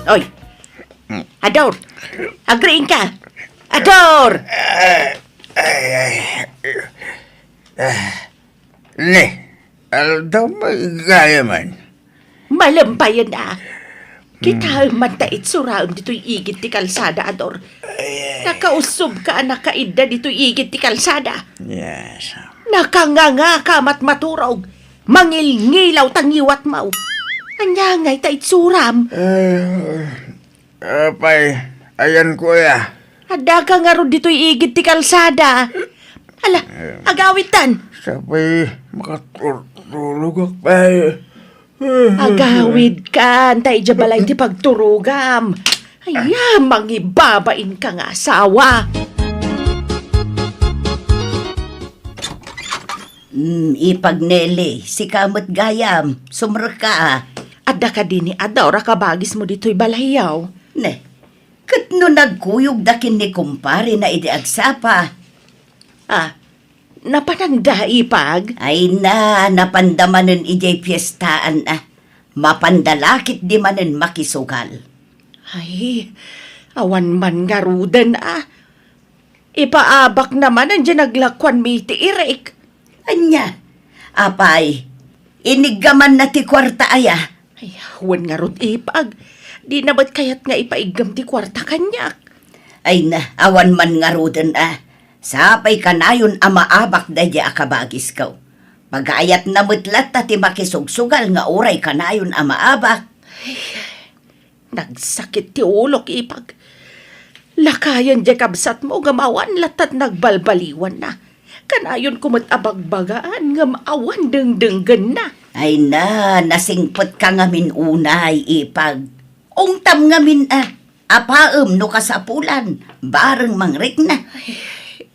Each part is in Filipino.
Oy, Ador, agreeing ka. Ador! Ne, daw magaya man. Malampayan na. Kita man tait suraon dito'y igit ti kalsada, Ador. Nakausob ka, nakaida dito'y igit ti kalsada. Yes. Nakanganga ka matmaturog. Mangilngilaw tangiwat mau. Anyangay tait suram. Apay, ayan kuya. Ada ka nga ron dito'y igit ti kalsada. Ala, agawitan. Sabay, makatulog akpay. Agawid ka, antay jabalay ti pagturugam. Ay, mangibabain ka nga asawa. Ipagnele, si kamot gayam, sumra ka. Adda ka din ni Adora kabagis mo dito'y balayaw. Ne, kat no nagkuyog dakin ni kumpare na idiagsapa. Napanangda ipag? Ay na, napandamanin ijay piyestaan na. Mapandalakit di manin makisugal. Ay, awan man nga rudan Ipaabak naman andyan naglakwan mi ti Irek. Anya, apay, inigaman na ti kwarta aya. Ay, awan nga rod ipag. Di na ba't kayat nga ipaigam ti kwarta kanyak? Ay na, awan man nga rudan Sapay kanayon amaabak da di akabagis kaw. Pagayat na mutlat ti makisugsugal nga oray kanayon amaabak. Nagsakit ti ulok ipag. Lakayan di kabsat mo gamawan latat nagbalbaliwan na. Kanayon kumot abagbagaan nga maawan dengdenggan na. Ay na, nasingpot ka ngamin unay ipag. Ungtam ngamin apaem no kasapulan, bareng mangrik na.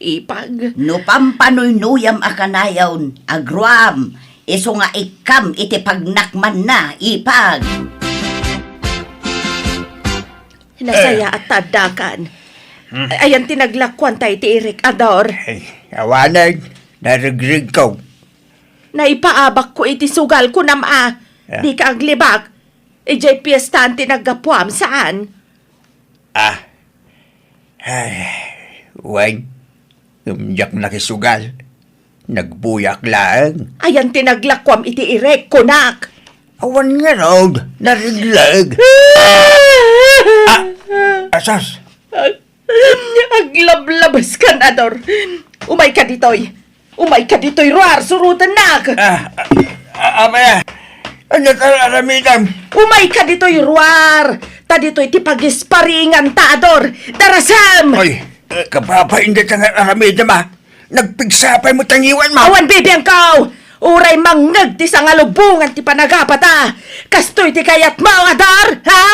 Ipag. No pampanuynuyam akanayawn, agruam, iso nga ikam iti pagnakman na, ipag. Nasaya at tadakan. Ayan tinaglakwan tayo ti Eric Ador. Ay, awanag, narigrig ko. Naipaabak ko iti sugal ko nama. Di ka aglibak. Ijay piyestan tinagapuam saan? Wag, umyak nakisugal. Nagbuyak lang. Ayan tinaglakwam iti Eric kunak. Awan nga raw, nariglag. Asas? Aglablabas ka, Ador. Umay ka ditoy. Umay ka ditoy, Ruar, surutan nak. Amaya, ano talaramitam? Umay ka ditoy, Ruar. Ta ditoy tipagisparingan ta, Ador. Darasam! Oy, kapapaindat ang aramitam Nagpigsapay mo tangiwan mo. Awan bibiyang kaw! Uray mangag ti sangalubungan ti panagapata. Kastoy ti kayat mo, Ador, ha?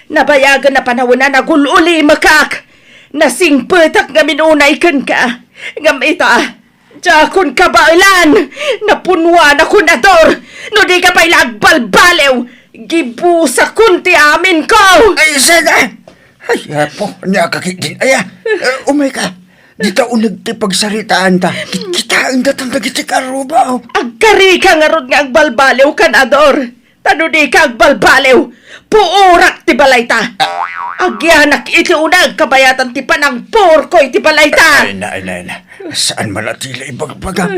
Nabayagan na panahon na nagululi makak. Nasingpetak nga minunay kan ka. Ngam ita, jakon kabailan. Napunwa na kun, Ador. No di ka pa'y lagbalbalew. Gibusa kun ti amin ko. Ay, sana! Ay, po, nakakitin. Ay, umay ka. Di ta unag ti pagsaritaan ta. Kitaan da tang nagiti karubaw. Agkari ka nga ron nga agbalbalew kan, Ador. Tano di ka agbalbalew. Puurak ti balay ta. Agyanak iti unag kabayatan ti panang porkoy ti balay ta. Ay na. Saan manatila ibagbaga?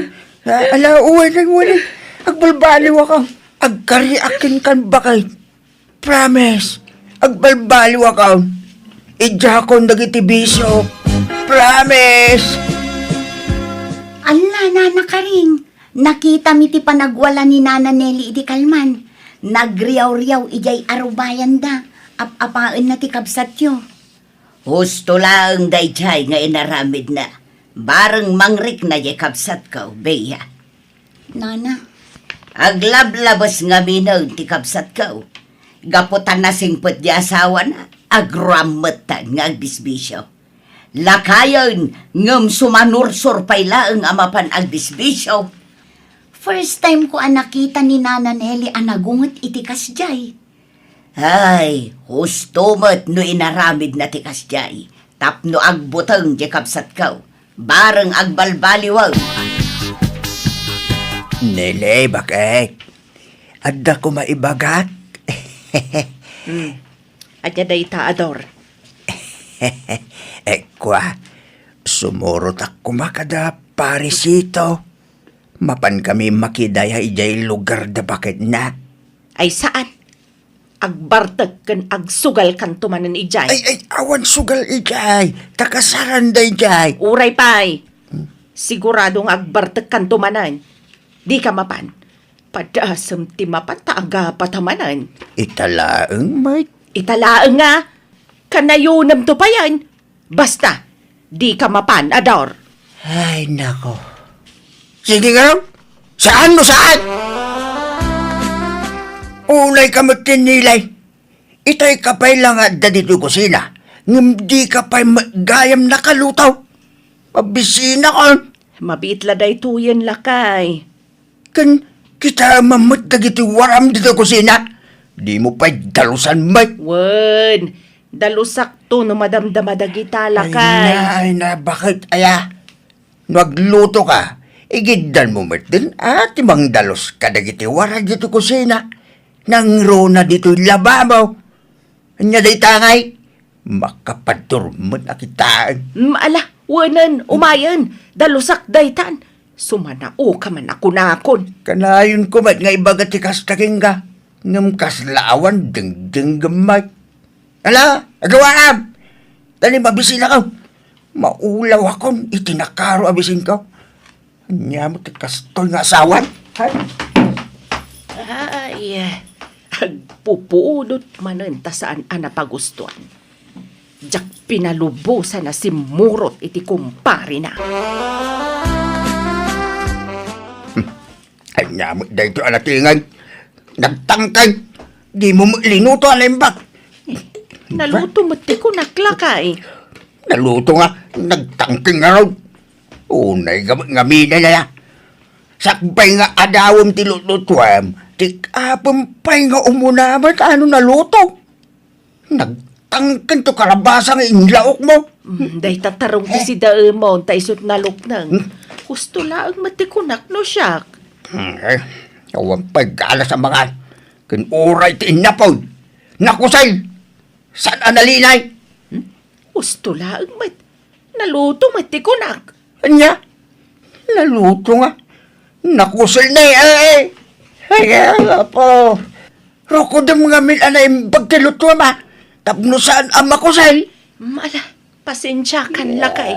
Ala, uwan. Agbalbaliw ako. Agkari akin kan bakay. Promise. Agbalbaliw ako. Idya ko nagiti bisyo. Promise. Ala, Nana Karing. Nakita mi ti panagwala ni Nana Nelly iti kalman. Nagriyaw-riyaw ijay arubayan da. Apapaan na ti kabsat yo. Husto lang dayjay nga inaramid na. Bareng mangrik na di kabsat ka, beya. Nana, Aglablabas nga minaw ti kabsat ka. Gaputan na singpot di asawa na. Agramatan nga agbisbisyo. Lakayon ngam sumanursor paylaeng amapan agbisbisyo. first time ko nakita ni Nana Nelly anagungot iti kasjay. Ay, husto mo't no inaramid na ti kasjay. Tapno agbutang di kabsat ka. Bareng agbalbaliwaw. Nele, bakit? Adda ko maibagat. Anya day taador. Kwa, sumurot ako makada parisito. Mapan kami makidaya ijay lugar da bakit na. Ay saan? Agbartag kan agsugal kan tumanan ijay. Ay, awan sugal ijay. Takasaran da ijay. Uray pay. Siguradong agbartag kan tumanan. Di ka mapan. Padasam ti mapan taaga patamanan. Italaang may. Italaang nga. Kanayunam to pa yan. Basta, di ka mapan, Ador. Ay, nako. Sige nga raw. Saan mo saan? Unay ka magtinilay. Itay ka pa'y lang at dito kusina. Ngam di ka pa'y gayam nakalutaw. Pabisina ka. Mabitla day tuyen lakay. Kan kita mamut dagiti waram dito kusina. Di mo pa'y dalusan may. Wen, dalusak to no madamdama dagita lakay. Ay na, bakit aya? Nagluto ka. Igiddan mo din at imang dalos ka dagiti waram dito kusina. Nang rona dito'y lababaw. Anya day tangay. Makapadurmot na kitaan. Ala, wanan, umayan. Dalusak daytan. Sumanao ka man ako nakon. Kanayon ko mat nga ibagat tikas taking ka. Ngam kaslawan ding gamay. Ala, agawaan. Dali mabisina ka. Maulaw akon, itinakaro abisin ko. Anya mo tikas to'y nga asawan. Ay, agpupuudot manen ta saan anapagustuhan. Jak pinalubusan na si Murot iti kumpari na. Anya mo dahito alatingan. Nagtangkay. Di mo linuto alimbak. Naluto mo ti ko naklakay. Naluto nga. Nagtangkay nga raw. Unay gamina na ya. Sakbay nga adawam ti lututwam. Tik apam pay nga umunaman ano naluto. Nagtangkan to karabasang inlaok mo. Day tatarong ti si Daemon ta isot naluknang. Gusto laang matikunak no siyak. Awan pagkala sa mga kinuray ti inapod. Nakusay. Saan analinay? Gusto laang naluto matikunak. Anya? Naluto nga. Nakusay na eh. Ay, po. Roko da mga milanay pagkiluto ma. Tapno saan ang makusay? Mala, pasensya kan lakay.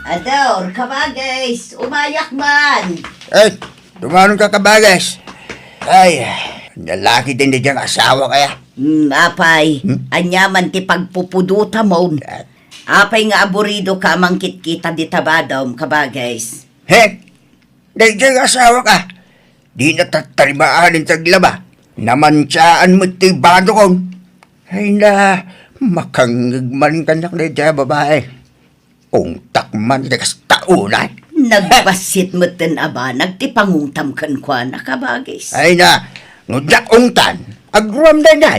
Ador, kabagay, umayak man. Ay, tumanon ka kabagas. Ay, lalaki din na diyang asawa kaya. Apay, anyaman ti pagpupuduta mo. Apay nga aburido ka mangkit kita di tabadom, kabagays. He, dahil diyang asawa ka. Di natatarimaan ng taglaba. Namansyaan mo ti bado kong. Ay na, makangagman ka na dyan babae. Kung takman ka sa taunay. Nagbasit mo tin aba, nagtipangungtam kan kwa na kabagays. Ay na, ngudyak ungtan. Agruam na na.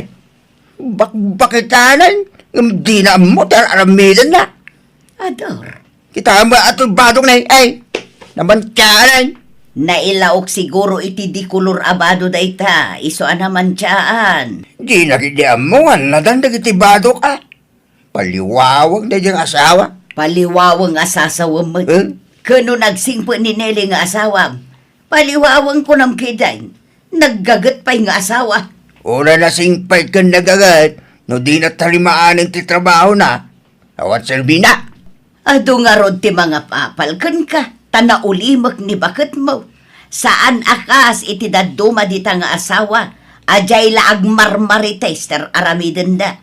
Bakitanan. Hindi na mo aramidan na. Ador, Kita ba ato badong na ay. Naman tiyanan. nailaok siguro iti di kulur abado dayta, iso naman tiyaan. Di nakidiam mo nga nadandag iti badok ka. Paliwawag na diyang asawa. Paliwawang asasawam mo. Kano nagsingpo ni Nelly nga asawa. Paliwawang ko nam kiday. Naggagat pa'y nga asawa. Una na singpay ka nagagat. No di na talimaan ng titrabaho na. Awat Selvina. Ado nga rod ti mga papalkan ka. Tanaulimak ni bakit mo. Saan akas iti daduma dita nga asawa. Ajay laag marmarites ter aramiden da.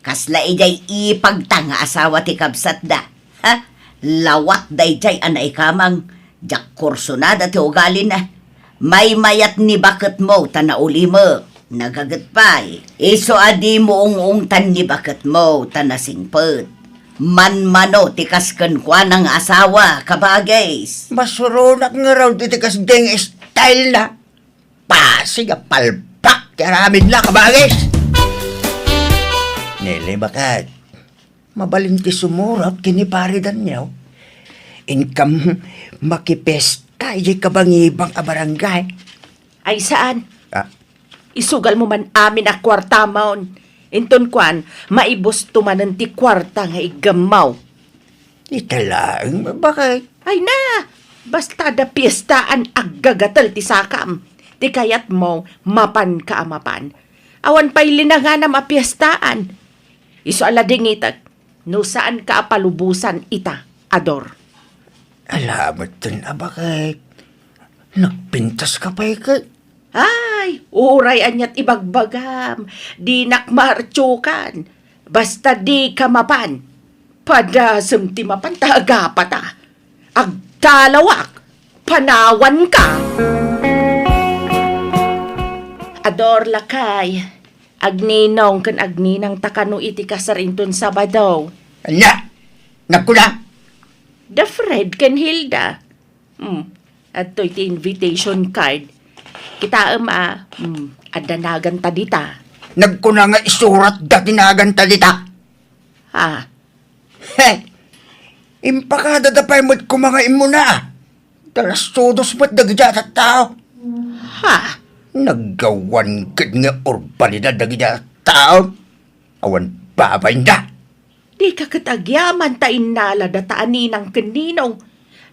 Kasla ijay ipagtanga asawa ti kabsat da. Ha? Lawat dayjay anay kamang. Jak kurso na da ti ugali na. May mayat ni bakit mo tanauli mo. Nagagat pa'y. Iso adi mo ung-ungtan ni bakit mo tanasingpet. Man-mano tikaskan kwa ng asawa kabagays. Masurunak nga raw titikas ding style na. Pasig a palpak. Karamid na kabagis. Nili bakat. Mabalinti sumurap kiniparidan niyo. Income makipesta ijay kabangibang a barangay. Ay saan? Ah, Isugal mo man amin a kwarta maon. Inton kwan, maibos tumanan ti kwarta nga igamaw. italaang bakit? Ay na! Basta da piyestaan aggagatal ti sakam. Ti kayat mo, mapan ka amapan. Awan pa'y linanganam a piyestaan. Iso alading itak, no saan ka apalubusan ita, Ador. Alamat din bakit? Nagpintas ka pa ikay. Ay, uray anyat ibagbagam. Di nakmartsukan. Basta di ka mapan. Padasem ti mapan tagapata. Agtalawak. Panawan ka. Ador lakay. Agninong kan agninang takano iti kasarinton Sabado. Anya! Nagkula! The Fred ken Hilda. At to'y ti invitation card. Kita adanagan ta dita. Nagkuna nga isurat da tinagan talita. Ha? Heh! Impakada da pa'y mo't kumangain mo na. Talas todos ba't dagja sa tao? Ha? Naggawan kad nga urbalidad dagja sa tao. Awan babay da. Di ka katagyaman ta inala dataan ng kaninong.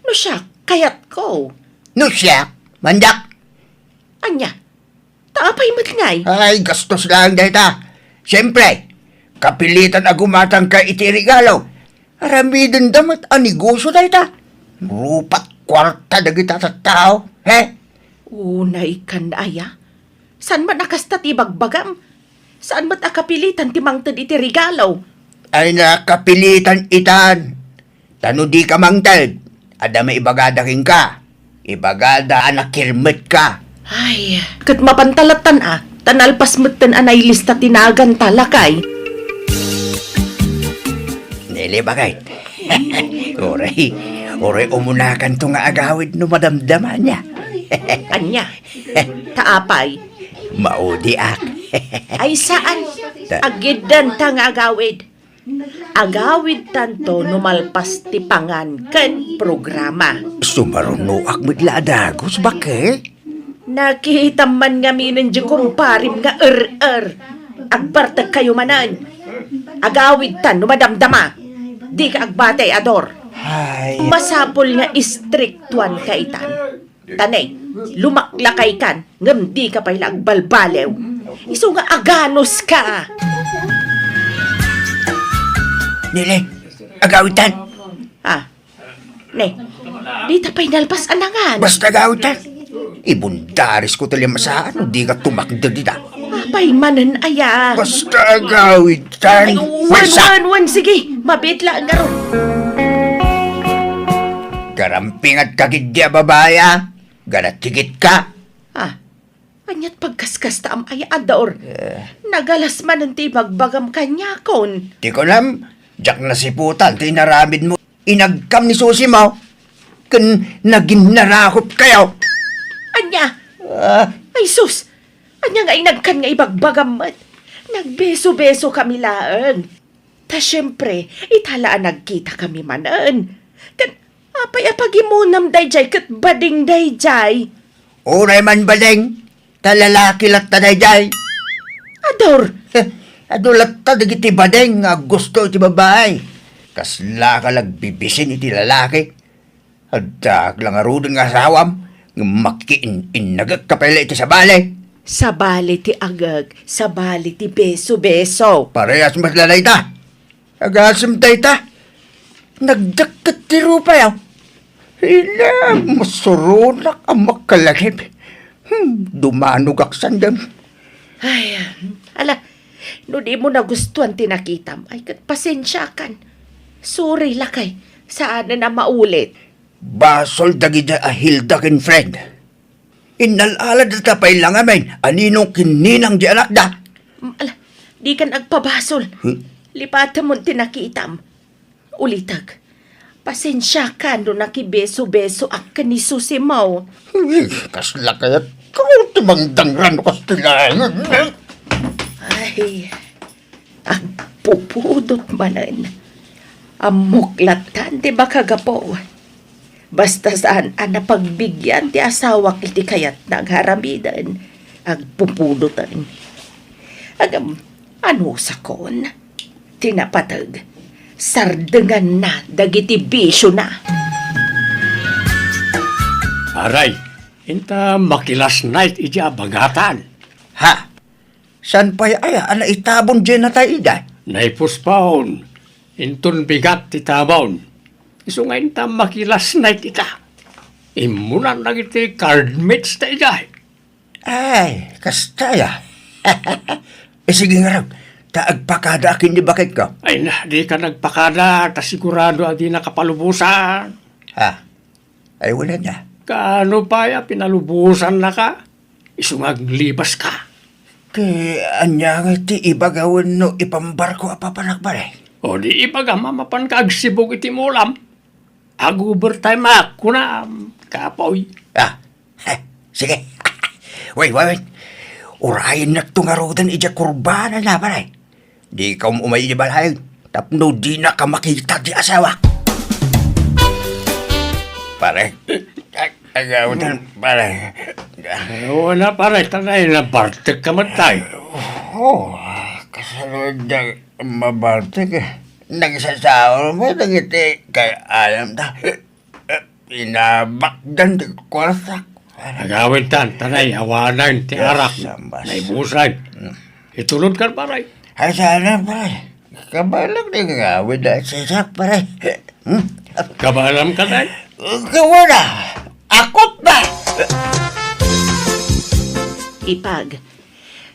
No siya, kayat ko. No siya, mandak. Anya, taapay matngay. Ay, gastos lang dahil ta. Siyempre, kapilitan agumatang ka iti regalo. Aramidin damat aniguso dahil ta. Rupat kwarta dagita sa tao. He? Unay kan aya. San man nakastat ibagbagam? Saan ba't akapilitan timangtad iti regalo? Ay nakapilitan itan. Tano di ka mangtad. Ada may ibagadaking ka. Ibagada anak kirmet ka. Ay, kat mapantalatan tanalpas mutan anay lista tinagan talakay. Nili bagay. Oray umunakan to nga agawid no madamdaman niya. Anya, taapay. Maudi ak. Ay saan? Agidan ta nga agawid. Agawid tanto numalpas ti pangan ken programa. Sumarunuak magla adagos bakit? Nakita man nga minin di kumparim nga Agbartag kayo manan. Agawid tan numadamdama. Di ka agbatay, Ador. Ay, Masapol nga istriktuan ka itan. Tanay, lumaklakay kan, ngam di ka pa'y agbalbalew. Iso nga aganos ka. Nili, agawitan. Ne, di ta pa'y nalpas anangan. Basta agawitan. Ibundaris ko talim sa ano, di ka tumakda dita. Apay manan aya. Basta agawitan. Ay, wan, sige, mabitla nga ron. Garamping at kagidya babaya. Garatigit ka. Anyat pagkaskas ta am aya Ador. Nagalas man ang tibagbagam kanya kon. Di ko alam, jak na siputan, tinaramid mo. Inagkam ni susi mo. Kan naging narakot kayo. Anya, ay sus, anya nga inagkan nga ibagbagam mat. Nagbeso-beso kami laang. Ta syempre, italaan nagkita kami manan. Kan, apay-apagimunam dayjay kat bading dayjay. Uray man baling, talalaki lat ta dayjay. Ador, Adulat ta dagiti badeng nga gusto iti babae. Kasla ka lagbibisin iti lalaki. Adak lang arudin nga asawam. Nga makiin-inagag kapela iti sabale. sabali ti agag, sabali ti beso-beso. Parehas mas lalay ta. Agasam tay ta. Nagdakat ti rupa yaw. Ila, masurunak ang makalagip. Dumanog aksandam. Ay, ala, no di mo nagustuhan tinakitam, ay kat pasensya kan. Sorry lakay, saan na maulit. Basol dagida a Hilda kin friend. Inalalad na tapay lang amin. Aninong kininang di anak da. Ala, di kan agpabasol. Lipatan mo tinakitam. Ulitag, pasensya ka no nakibeso-beso ak ni Susi mo. Kasla kayat kung timangdangran ko kastilangan. Ay, ang pupudot manan. Amuklatan, di ba kagapo? Basta saan ang napagbigyan ti asawa iti kayat nagharamidan, agpupudutan. Agam, ano sakon? Tinapatag, sardengan na, dagiti bisyo na. Aray, inta makilas night iti abangatan. Ha? San pa'y aya ana itabon dyan na tayo ida? Naipuspaon, intun bigat ti tabaon. Iso nga inta makilas night ita. Imunan na iti cardmates ta ida. Ay, kastaya. Sige nga raw, taagpakada akin di bakit ko? Ay na, di ka nagpakada, ta sigurado adi nakapalubusan. Ha? Ay wala na. Kaano pa ya, pinalubusan na ka? Iso nga libas ka. Anya nga ti ibagawin no ipambarko apapanak ba eh? O di ipagama mapan ka agsibog iti mulam. Ag-overtime ako na, kapoy. Ah, sige. Wait. Urayin na tungarodan ija kurbana na ba eh? Di ka umay ibalhay. Tapno di na ka makita di asawa. Pare. Agawan, pare. Oo na pare, tanay na bartek ka matay. Oh, kasalod na mabartek eh. Nagsasawa mo, nangiti kay alam ta. Pinabakdan di kwarsak. Agawin tan, tanay, awanan, ti arak, Sambas. naibusan. Itulod ka pare. Ay sana pare. Kabalag na ngawin na sisak pare. Kabalam ka na. Gawa na. Akot ba? Ipag,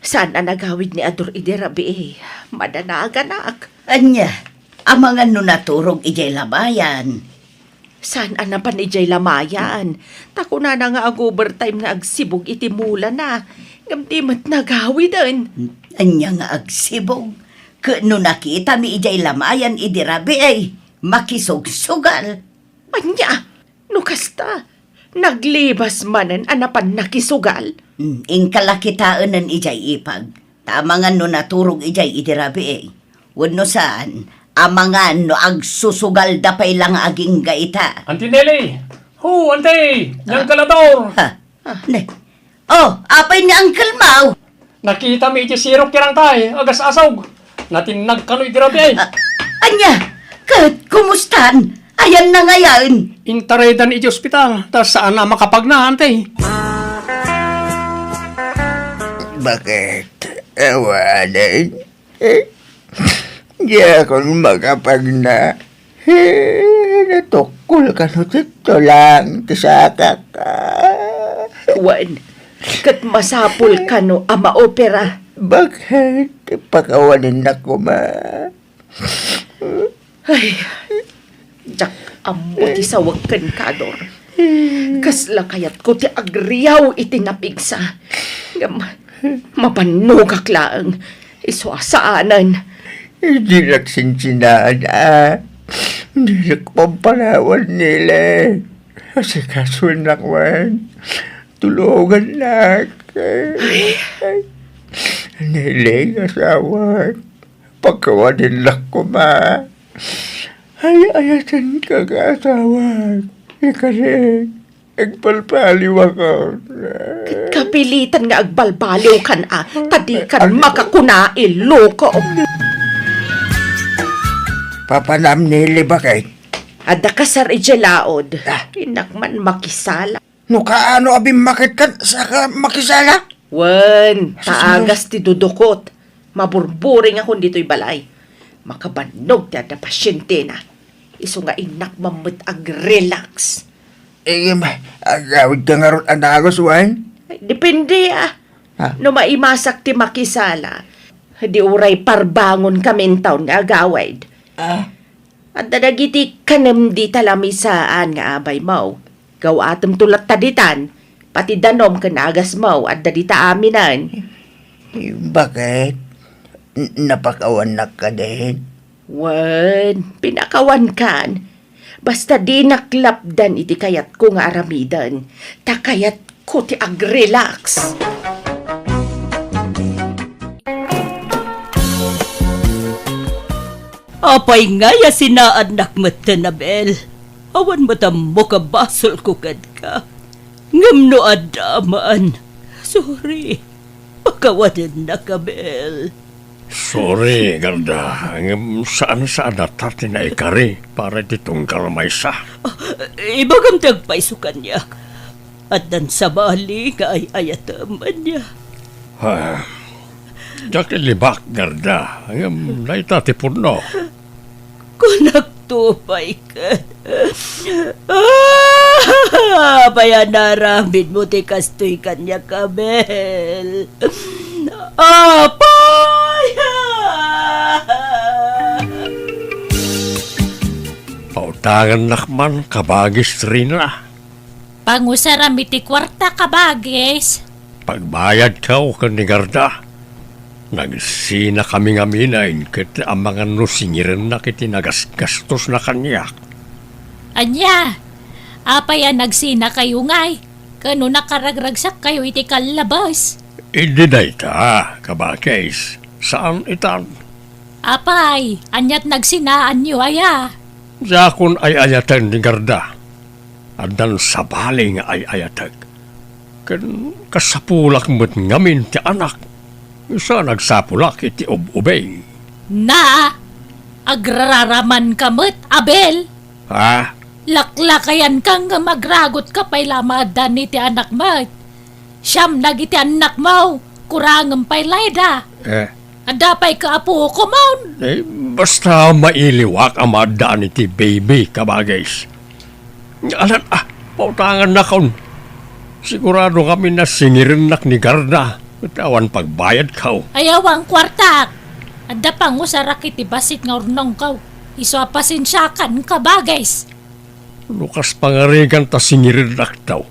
saan ang nagawid ni Ador Iderabi? Madanaganak. Anya, ang mga nunaturog ijay labayan. Saan ang napanijay lamayan? Tako na nga ang overtime nga agsibog iti mula na. Ngamdimat nagawid din. Anya nga agsibog. Kano nakita mi ijay lamayan idirabi ay makisugsugal. Anya, nukasta. Naglibas manen anapan nakisugal. Ing kalakitaan ng ijay ipag. Tama nga no naturog ijay idirabi ay. Wano saan, amangan no agsusugal dapay lang aging gaita. Auntie Nelly! Auntie! Yang kalador! Ha? Ne. Oh, apay ni Uncle Mau. Nakita mi iti sirok kirang tay, agas asog. Natinag kano'y dirabi ay. Anya, kumustan? Ayan na ngayon. Intaredan iti ospital, tas saan na makapagna, ante? Bakit? Ewanan. Di ako makapagna. Natukol ka no dito lang. Kisaka ka. Wan, kat masapul ka no ama opera. Bakit? Pakawanin na ko ma. Ay, jak amo ti sawagkan kador. Kasla kayat ko ti agriyaw iti napigsa. Mapanugak laang. Iswasaanan. Hindi nagsinsinaan Hindi nagpampalawan nila. Kasi kaso nakwan. Tulugan na. Niling asawa. Pagkawanin lang ko ma. Ayasan ka asawa. Kasi agpalpaliw ako. Kapilitan nga agbalbaliw kan tadi kan makakunail loko. Papanam nili bakit? Ada kasar ijelaod. Inakman makisala. No kaano abim makitan sa makisala? Wen, taagas ti dudukot. Maburburing ako dito'y balay. Makabanog ti ada pasyente na. Iso nga inak mamut ag-relax. Agawid ka nga ron anagos, Wan? Ay, depende Ha? No maimasak ti makisala. Di uray parbangon kamin taon nga agawid. At dadagiti kanem di talamisaan nga abay mo. Gawatem tulat taditan. Pati danom kanagas mo at dadita aminan. Bakit? Napakawan na ka din? Wen, pinakawan kan. Basta di naklapdan iti kayat ko nga aramidan. Takayat ko ti ag-relax. Apay nga ya sinaanak mo Abel. Awan mo mo ka basol ko kad ka. Ngam no adamaan. Sorry. Pagkawanan na ka, Bel. Sorry, Garda. Saan natin na ikari para ditong kalamay sa. Ibagam tagpaisukan niya. At dan sa bali ka ay ayataman niya. Diyak ilibak, Garda. Naitatipon no. Kunagtupay ka. Bayanaramin mo ti kastoy kanya ka, Bel. Apay! Pautangan nakman, kabagis rin na. Pangusarami ti kwarta kabagis. Pagbayad ka o ni Garda, nagsina kami ngaminain kit ang mga nusingirin na kiti nagasgastos na kanyak. Anya, apaya nagsina kayo ngay. Kano nakaragragsak kayo iti kalabas. Hindi na ita, kabagis. Saan itan? Apay, anyat nagsinaan nyo aya. Zakon ay ayatan ni Garda. Andan sa baling ay ayatag. Kasapulak mo't ngamin ti anak. Isa nagsapulak iti ububeng. Na, agraraman kamot, Abel. Ha? Laklakayan kang magragot ka pay lamadan ni ti anak mo. Siyam nagiti anak mo, kurangam pay layda. Adapay ka apo ko maun. Basta mailiwak ang madaan iti baby, kabagis. Alam, pautangan na kaun. Sigurado kami na singirinnak ni Garda. Tawan pagbayad kaw. Ayaw ang kwarta. Adapang usarak iti basit nga urnong kaw. Iso pasensyakan ka bagais. Lukas pangarigan ta singirinnak daw.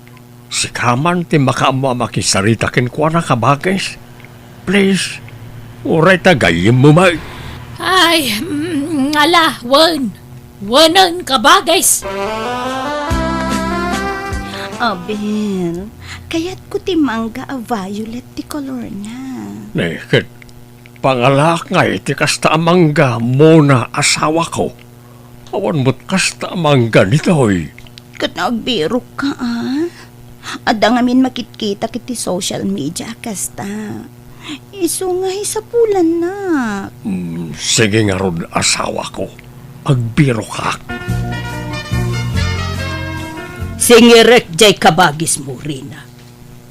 Si Kaman ti makaama makisarita ken kwa na kabagis. Please, uray tagayim mo mag. Ay, ala, wanan ka bagais. Abel, kaya't ko ti mangga a violet ti color na. Naked, pangalak nga iti kasta amangga muna asawa ko. Awan mo't kasta amangga nito'y. Kat nagbiro ka Ada ngamin makitkita kiti social media kasta. Iso nga sa pulan na. Sige nga ron asawa ko. Agbiro ka. Singirek jay kabagis mo, Rina.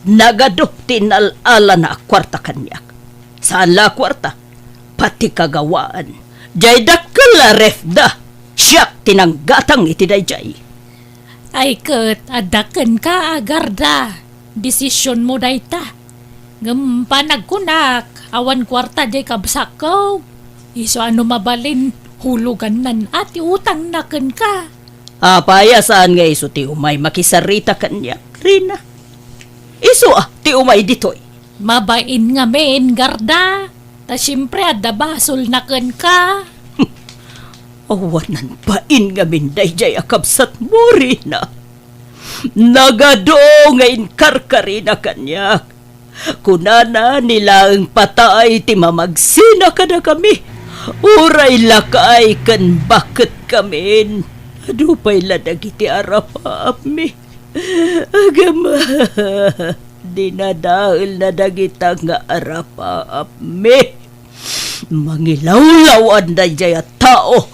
Nagadok tinalala na kwarta kanyak. Saan la kwarta? Pati kagawaan. Jay dakala refda. Siyak tinanggatang iti dayjay. Ay kat, adakan ka agarda. Desisyon mo dayta. Gampanag kunak, awan kwarta jay kabsak ko. Iso ano mabalin, hulugan nan at utang naken ka. Apaya saan nga iso ti umay makisarita kanyak, Rina. Iso ti umay ditoy. Mabain nga men, garda. Ta siyempre adda basol naken ka. Awanan pain nga minday jay akabsat mo, Rina. Nagado nga inkarkarina kanyak. Kunana nila ang patay ti mamagsina ka na kami. Uray lakay kan bakit kami. Adupay ladag iti arapap mi. Agama, dinadahil na dagita nga arapap mi. Mangilawlawan na jay at tao.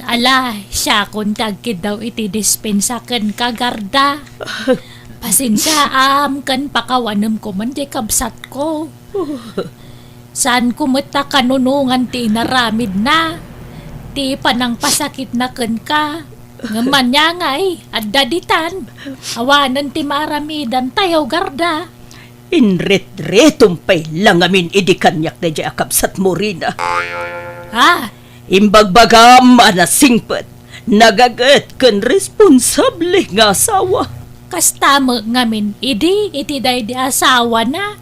Ala, siya kung tagkid daw iti dispensaken ka, garda. Pasensya kan pakawanam ko man di kabsat ko. Saan kumita kanunungan ti naramid na. Ti panang pasakit na ken ka. Ngaman niya ngay, at daditan. Awanan ti maramidan tayo, garda. Inret-retumpay lang amin idikanyak na jay akabsat mo, Rina. Ha? Imbagbagam anasingpet. Nagagat kan responsable nga asawa. Kastama ngamin, iti day di asawa na.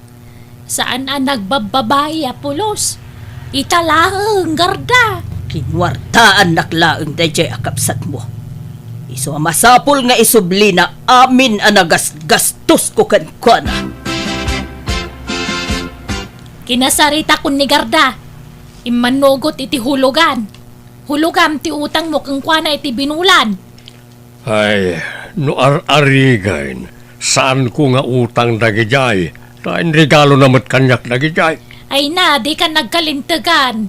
Saan ang nagbababae apulos? Italahang garda. Kinwartaan naklaang dayjay akapsat mo. Iso masapol nga isubli na amin anagas-gastos ko kankwana. Kinasarita kun ni garda. Imanugot iti hulugan. Hulugam ti utang mo kang kwa na iti binulan. Ay, no ar-arigain, saan ko nga utang dagijay? Tain regalo namat kanyak dagijay. Ay na, di ka nagkalintagan.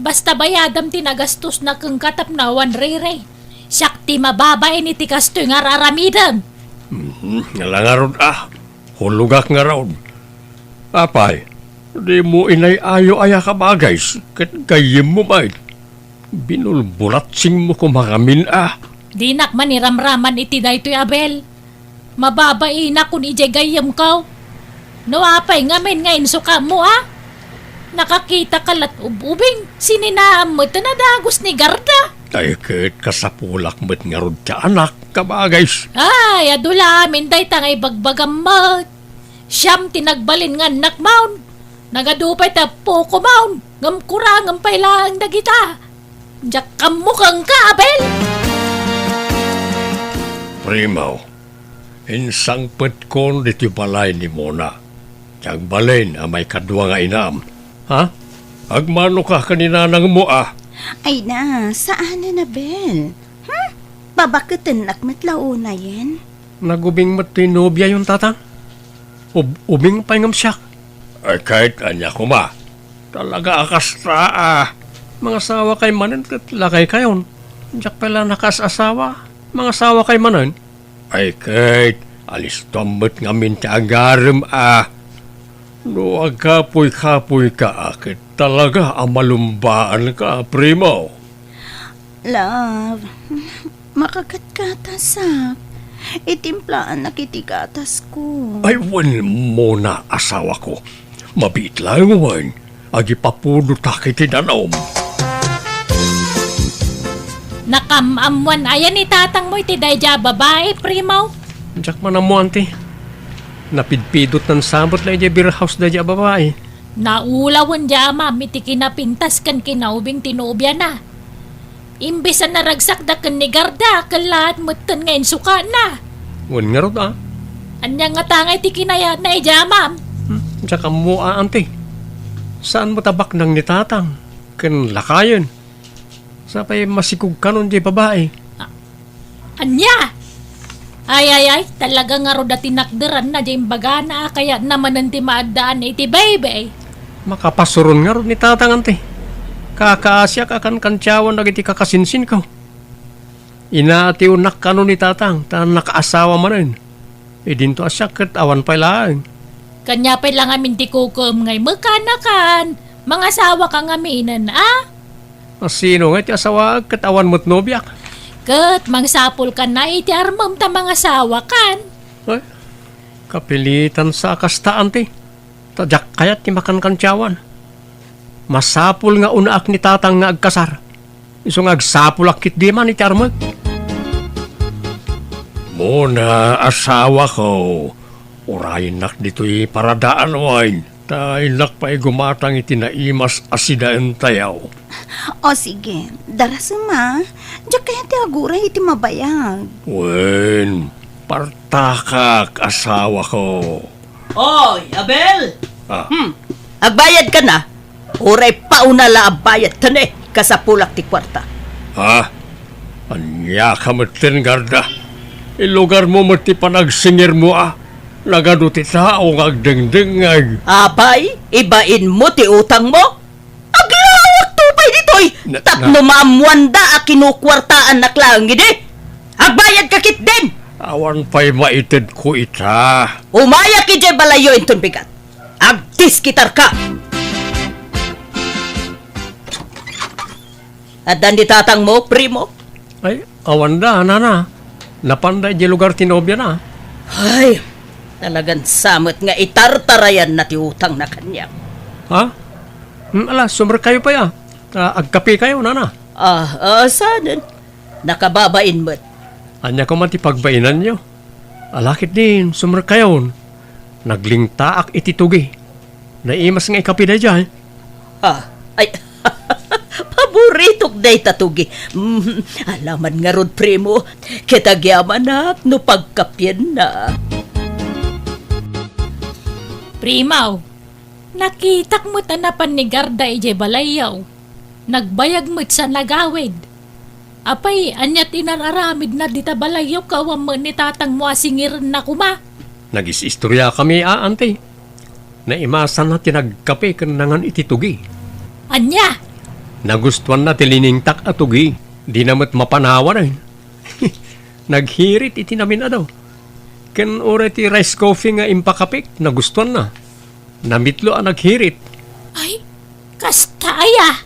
Basta bayadam tinagastos na kang katapnawan rere. Siyak ti mababain iti kastoy nga raramidam. Ngalangarod hulugak nga raw. Apay, di mo inay-ayo aya ka bagays, kat gayim mo ba? Binulbulatsing mo kumakamin Di nak maniramraman iti daytoy Abel. Mababain na kun ijay gayam kaw. No apay ngamin ngayon suka mo Nakakita kalat ububing sininaam mo na dagos ni Garda. Ay ket kasapulak met nga rod ka anak kabagays. Ay, adula amin day tangay bagbagam mat. Siyam tinagbalin nga nakmaun. Nagadupay ta poko maun. Ngam kurang ang pailang dagita. Diyak kamukang ka, Abel. Primaw, insang petkon diti balay ni Mona. Tiyang balin may kadwa nga inam. Ha? Agmano ka kaninanang mo Ay na, saan na Bel? Babakatan nakmatlaw na yan? Nagubing matinobya yung tatang? Ubing pangam siya. Ay kahit anya ko talaga akastra Mga sawa kay manan kat lakay kayon. Diyak pala nakasasawa. Mga sawa kay manan. Ay kahit alis tombot ngamin ti agarim No agkapoy-kapoy ka akit talaga amalumbaan ka, primo. Love, makagkat-katasak. Itimplaan na kitikatas ko. Ay wan mo na asawa ko. Mabit lang wan. Agi papudo takit idanaw. Nakamamuan ayan ni tatang mo iti dayja babae, primo. Diyak man mo, ante. Napidpidot ng sambot lang yung beer house na dyan babae. Naulawan dya ma'am iti kinapintas kan kinaubing tinubya na. Imbes na naragsak da kan ni Garda, kalat mutan ngayon suka na. Wan nga rod Anya nga tangay ti kinayat na dya ma'am. Diyak mo ante. Saan mo tabak ng nitatang? Kan lakayon. Sapay masikog ka nun dyan babae. Anya! Ay, talaga nga ro dati nakderan na dyan baga na kaya naman nanti maadaan iti baby. Makapasuron nga ron ni tatang ante. Kakaasya ka kan kantyawan na iti kakasinsin ko. Inaatiunak ka nun ni tatang, nakaasawa man rin. Dinto asya kat awan pa lang. Kanya pa lang amin ti kukum ngay makanakan. Mga asawa kang aminan, Sino nga iti asawa kat awan mo't nobyak? Kat, mangsapol ka na iti armam ta mga asawa kan. Ay, kapilitan sa kastaan ti. Tadyak kayat ti makan kantyawan. Masapul nga unaak ni tatang nga agkasar. Iso nga agsapul akit di man iti armag. Muna asawa ko. Urayin nak dito'y paradaan wine. Tainak pa'y gumatang iti naimas asidaan tayaw. O sige, darasama. Diyak kaya ti agura iti mabayag. Wen, partakak asawa ko. Oy, Abel! Agbayad ka na. Uray pauna la abayad tane kasapulak ti kwarta. Ha? Anya ka matin, Garda. Ilugar mo mati panagsingir mo Lagado ti tao ngagdengdengag. Abay, ibain mo ti utang mo? Aglawak tupay ditoy! Tapno maamuanda a kinukwartaan na klang gidi. Agbayad ka kit din! Awan pa'y maited ko ita. Umaya ki jay balayo inton bigat. Agdiskitar ka! Adan di tatang mo, primo? Ay, awan da, nana. Napanday di lugar tinobya na. Ay, talagang samot nga itartarayan na ti utang na kanya. Ha? Ala, sumber kayo pa ya. Agkape kayo, nana. Sanan? Nakababain mo't. Anya ko man ti pagbainan nyo. Alakit din, sumber kayo. Naglingtaak ititugi. Naimas nga ikapi na dyan. Ay, paboritok day tatugi. Alaman nga rod, primo. Kitagyaman na, no pagkapyan na. Primaw, nakitak mo tanapan ni Garda ije balayaw. Nagbayag mo't sa nagawid. Apay, anyat inararamid na dita balayo kawam mo ni tatang mo asingir na kuma. Nagis-istorya kami, ante. Naimasan na tinagkape kan nangan ititugi. Anya, Nagustuhan na tiliningtak at tugi. Di namat mapanawa rin. Naghirit iti namin na daw. Ken ore ti rice coffee nga impakapik, nagustuhan na. Namitlo ang naghirit. ay, kastaya.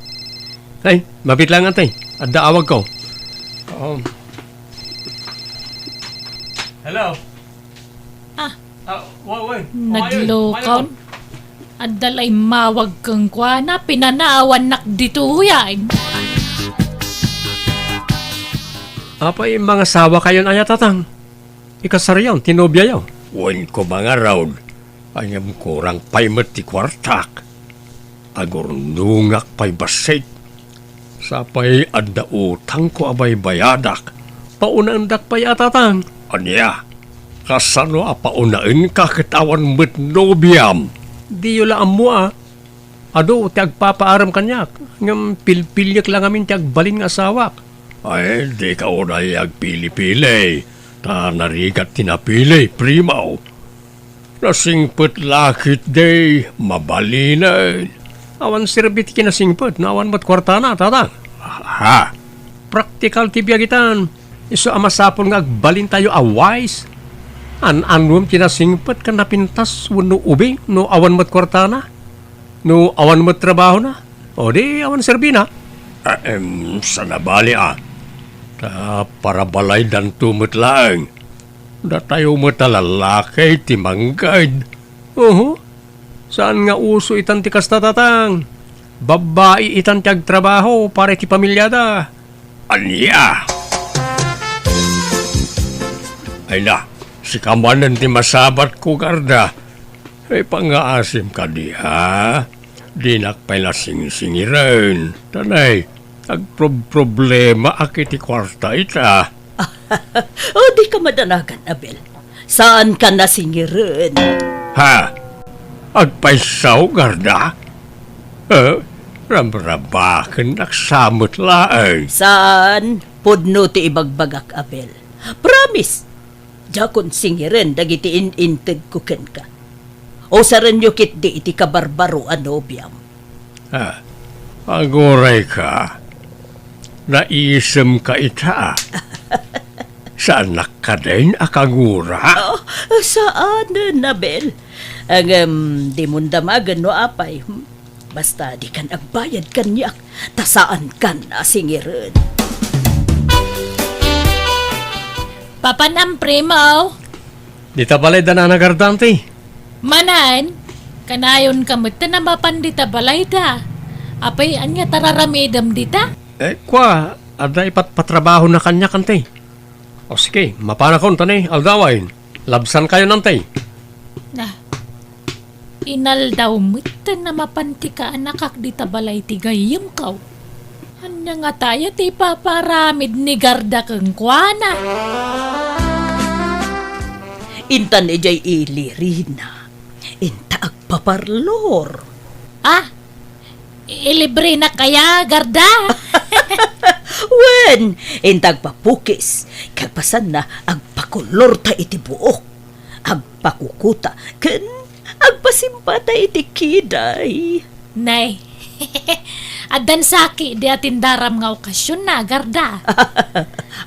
Ay, mabit lang antay. At daawag ko. Hello? Ah. Wait. Naglokaw. At dalay mawag kang kwa na pinanaawan nak dito yan. Apay, mga sawa kayon aya tatang. Ikasaryaw, tinobya yaw. Wan ko mga raud. Anyam kurang paymet ti kwartak. Agor nungak pay basik. Sapay adda utang ko abay bayadak. Paunandak pay atatang. Anya, kasano apaunain ka katawan met nobyam. Di yula mo Ado, ti agpapaaram kanyak. Ngam pilpilyak lang amin ti agbalin nga asawak. Ay, di ka unay agpili-pili. Ta narigat tinapili, primaw. Nasingpet lakit day, mabalinan. Awan sirbit kinasingpet, nawan mat kwartana, tatang. Ha? Praktikal ti biyagitan. Iso amasapon nga agbalin tayo awais. An-anwam kinasingpet kan napintas wano ubing no awan mat kwartana. No awan mat trabaho na. O di awan serbina. Sa nabali Ta para balay dan tumut lang. Da tayo matalalakay ti manggad. Saan nga uso itan ti kastatatang? Babae itan ti agtrabaho para ti pamilyada. Anya! Ay na, si kamanan ti masabat ko, Garda. Ay pangaasim ka di, ha? Di nakpay na sing-singiran. Tanay, agproblema akiti kwarta ita. O di ka madanagan, Abel. Saan ka nasingirin? Ha? Agpaisaw, Garda? Ramrabakan naksamot laang. Saan? Pudno ti ibagbagak, Abel. Promise. Jakon singirin dagiti inintid ko ken ka. O saran yo kit di iti kabarbaro anobyam. Agoray ka. Naisem ka ita. Saan nakadain akagura? Oh, saan, Nabel? Ang di mo damagan no apay. Basta di kan agbayad kanyak. Tasaan kan asingirin. Papanam primo. Dita balay da na nagardante. Manan, kanayon kamot na mapandita balay da. Apay anya tararamidam dita? Kwa, ada ipatpatrabaho na kanya kante. O sige, mapana kon tanay, aldawain. Labsan kayo nantay. Na, inaldaw mo't na mapanti ka anakak dita balay ti gayam kaw. Anya nga tayo ti paparamid ni Garda kang kwana. Intan ejay ilirina. Inta agpaparlor. Ilibre na kaya, Garda? Wen, intag papukis. Kagpasan na agpakulor ta iti buok. Agpakukuta. Ken agpasimpata iti kiday. Nay, adan saki di atin daram nga okasyon na, Garda.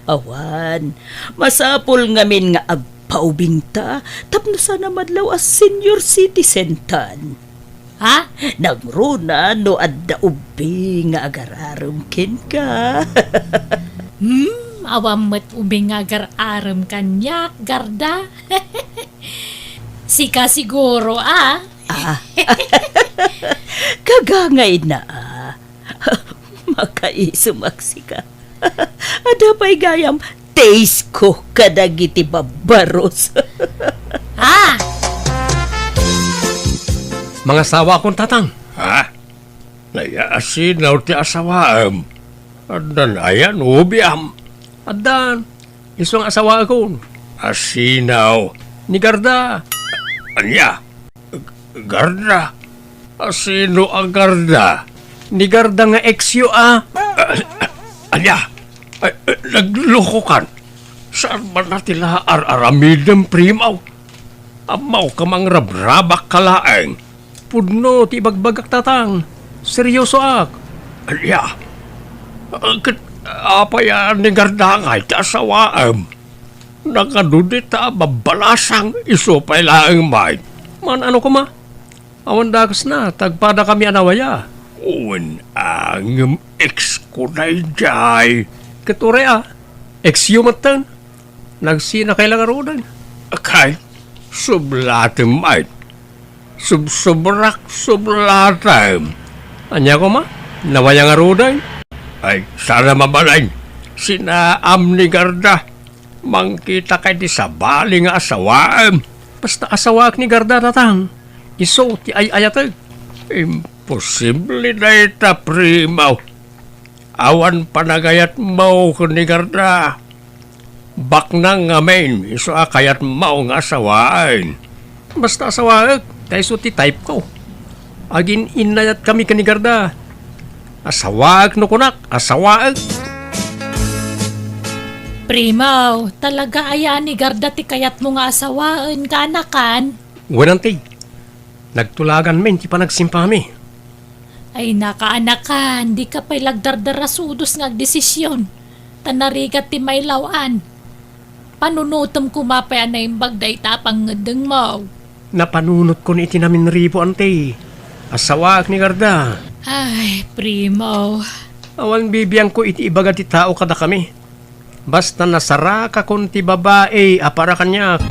Awan, masapol ngamin nga agpaubing ta. Tapno sana madlaw as senior citizen tan. Ha? Nagruna no adda ubi nga agararum ken ka. Awam mo't ubing agar aram kanyak, Garda. Sika siguro, Kagangay na makaisumaksika. Ada pa'y gayam taste ko kadagiti babaros. Mga sawa akong tatang. Ha? Nayasinaw ti asawaam. Adan ayan, ubiam. Adan, isang asawa akong. Asinaw. Ni Garda. Anya? Garda? Asino ang Garda? Ni Garda nga eksyo Alya, nagloko kan. Saan ba na tila aramidem primaw? Amaw ka mang rabrabak kalaeng. Pudno ti bagbagak tatang. Seryoso ak. Alya, apaya ni Garda nga iti asawaam. Nakadudit babalasang isupay laeng may. Man ano ko ma? Awan dagas na, tagpada kami anawaya. Uwan ang ex ko na jay. Kature ex yumatan. Nagsina kailangan rodan. Akay, sublatem ay. Sublatem. Anya ko ma? Nawaya nga rodan. Ay, sana mabalay. Sinaam ni Garda. Mangkita kay di sabali nga asawaan. Basta asawaak ni Garda tatang. Iso ti ay ayatag. Imposible na ita primaw. Awan panagayat mo ni Garda. Bak nang ngamen. Iso akayat mo nga asawaan. Basta asawaak. Kaya so ti type ko. Agin inayat kami ni Garda. Asawaak no kunak. Asawaak. Primaw, talaga aya ni Garda ti kayat mo nga asawaan ka anakan. Wanantay. Nagtulagan men ti panagsimpami. Ay nakaanakan, di ka pa'y lagdardarasudos nga desisyon. Tanarigat ti may lawan. Panunutom kumapay na yung bagday tapang ngedeng mo. Napanunot ko ni iti namin ribo ante. Asawaak ni Garda. Ay, Primaw. Awan bibiyang ko iti ibaga ti tao kada kami. Basta nasara ka kun ti babae apara kanya.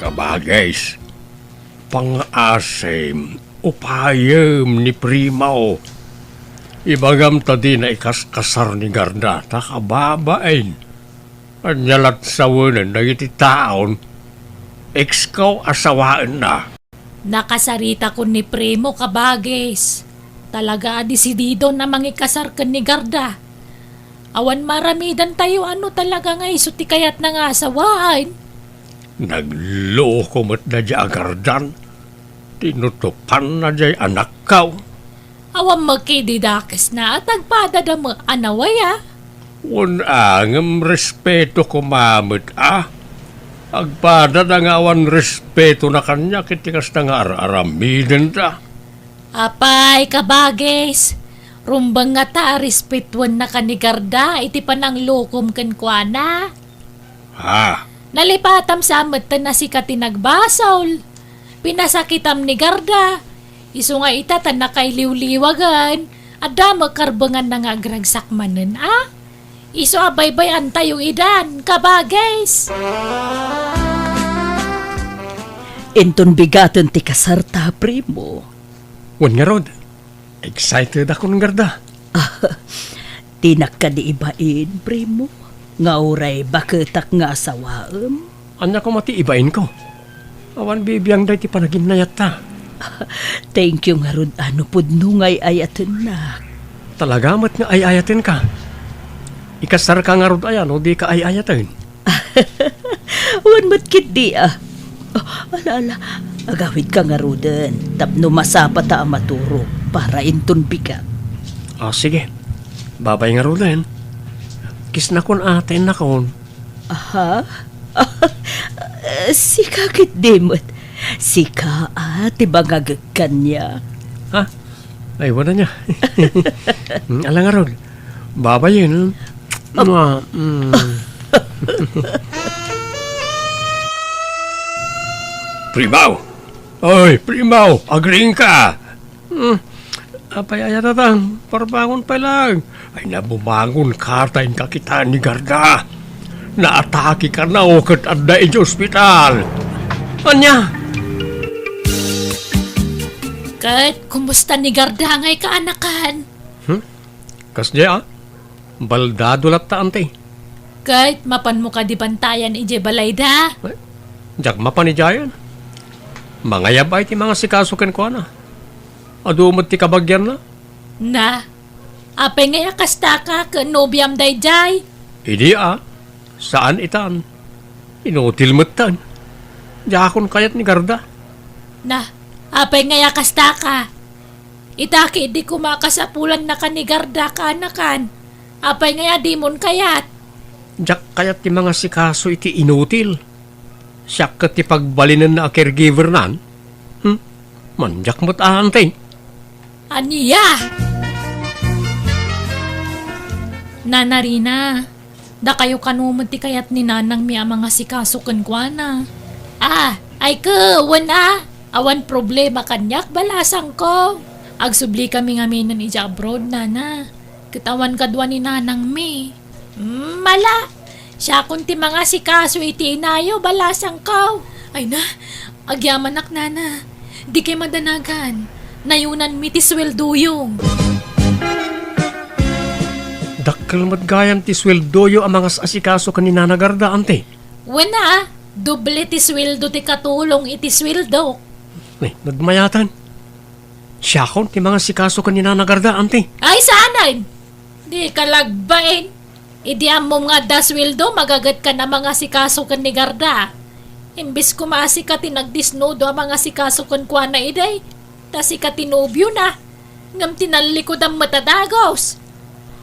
Kabagays, pang-asim, upayem ni Primaw. Ibagam tadi na ikaskasar ni Garda, takababain. Anyalat sa wunan na iti taon, ekskaw asawaan na. Nakasarita ko ni Primo kabagis. Talaga desidido na mangikasar ka ni Garda. Awan maramidan tayo ano talaga nga iso ti kayat na nga asawaan. Nagloko mo't na dya Gardan. Tinutupan na dya anak kaw. Awan magkididakes na at agpada mo anawaya. Unangam respeto ko mamit Agpada na nga awan respeto na kanya kitikas na nga aramiden ta. Apay kabagis. Rumbang nga ta respetuan na ka ni Garda iti panang lokom ken kuana. Ha? Nalipatam sa amat na si katinagbasaw. Pinasakitam ni Garda. Iso nga itatan na kay liwliwagan. Ada magkarbangan na nga agragsakmanen Iso abaybayan tayo idan, kabagis. Inton bigaton ti kasarta, Primo. Wan nga rod. Excited ako ng Garda. Tinak ka di ibain, Primo. Nga uray baketak nga asawaam. Anya ko mati ibain ko. Awan bibiyang day ti panaginayat ta. Thank you nga rod ano pudno ngay ayaten na. Talaga mat nga ayayatin ka. Ikasar ka nga rod ayan o di ka ayayatin. Wan matkit di ala, agawid ka nga roden. Tapno masapa ta maturo para inton bigat. Sige. Babay nga roden. Kis na kon atin na kon. Aha? Sika kit dimot. Sika tibangagag kanya. Ha? Ay, wala niya. Alang nga rod. Babay yun. Primaw! Oy, Primaw! Agring ka! Apay ayatatang, parbangon pa lang. Ay nabumangon ka tayong kakitaan ni Garda. Naatake ka na o kat adda sa ospital. Anya? Kat, kumusta ni Garda ngay kaanakan? Kasya baldado lat ta ante. Kat, mapan mo ka di bantayan ije balayda? Jak mapanijayan. Mga yabay ti mga sikasukin ko na. Adumot ti kabagyan na. Na, apay ngay akasta ka ka nobyam dayjay? Hindi saan itan? Inutilmutan. Jakon kayat ni Garda. Na, apay ngay akasta ka? Itaki di kumakasapulan na kanigarda ka anakan. Apay nga di mon kayat. Jak kayat ti mga sikaso iti inutil. Siya kat ti pagbalinan na a caregiver nan. Manjak mo't ahantay. Aniya! Nanarina, da kayo kanumod ti kayat ni nanang mi ang mga sikaso kenkwana. Ay ka, wana. Awan problema kanyak balasang ko. Agsubli kami nga minan ija abroad, nana. Kitawan kadwa ni nanang mi. Mala, siya kun ti mga sikaso iti inayo balasang ko. Ay na, agyaman ak nana. Di kay madanagan. Nayunan mi ti swelduyong. Dakkel matgayam ti sweldoyo ang mga asikaso kanina nagarda, ante. Wana, doble ti sweldo ti katulong iti sweldo. Nagmayatan. Siya kon ti mga sikaso kanina nagarda, ante. Ay sanan! Di kalagbain. Idiam mo nga da sweldo, magagat ka na mga sikaso kan ni Garda. Imbis kumasi ka tinagdisnodo ang mga sikaso kan kwa na iday. Ta si ka tinubyo na. Ngam tinalikod ang matadagos.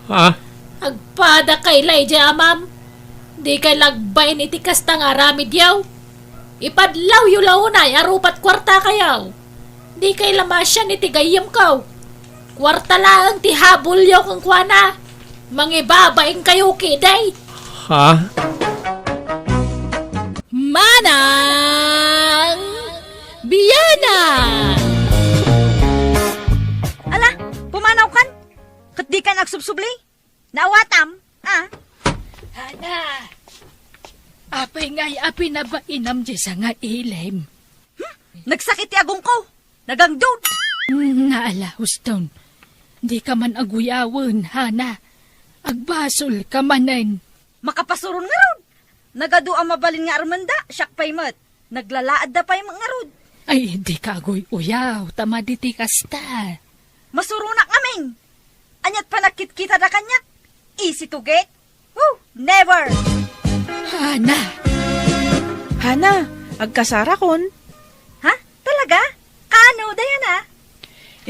Ha? Agpada kay Layja amam. Di kay lagbain iti kasta nga ramid yaw. Ipadlaw yu launay arupat kwarta kayaw. Di kay lamasyan iti gayam kaw. Kwarta lang ti habol yaw kang kwana. Mangibabaing kayo kiday. Ha? Manang Biyana! Ala, pumanaw kan? Kat di ka nagsubsubli? Naawatam? Hana, apay nga'y api na ba inam di sa nga ilim? Nagsakit ti agong ko. Nagangdod. Naala, Houston. Di ka man aguyawon, Hana. Agbasol ka manen. Makapasuron nga rod. Nagadu ang mabalin nga armanda, siyak pay mat. Naglalaad da pay nga rod. Ay, di ka aguy uyaw, tama di ti kasta. Masurunak aming. Anyat pa nakit-kita da kanyak. Easy to get? Woo, never. Hana, Hana, agkasara kon. Ha? Talaga? Ano, Diana?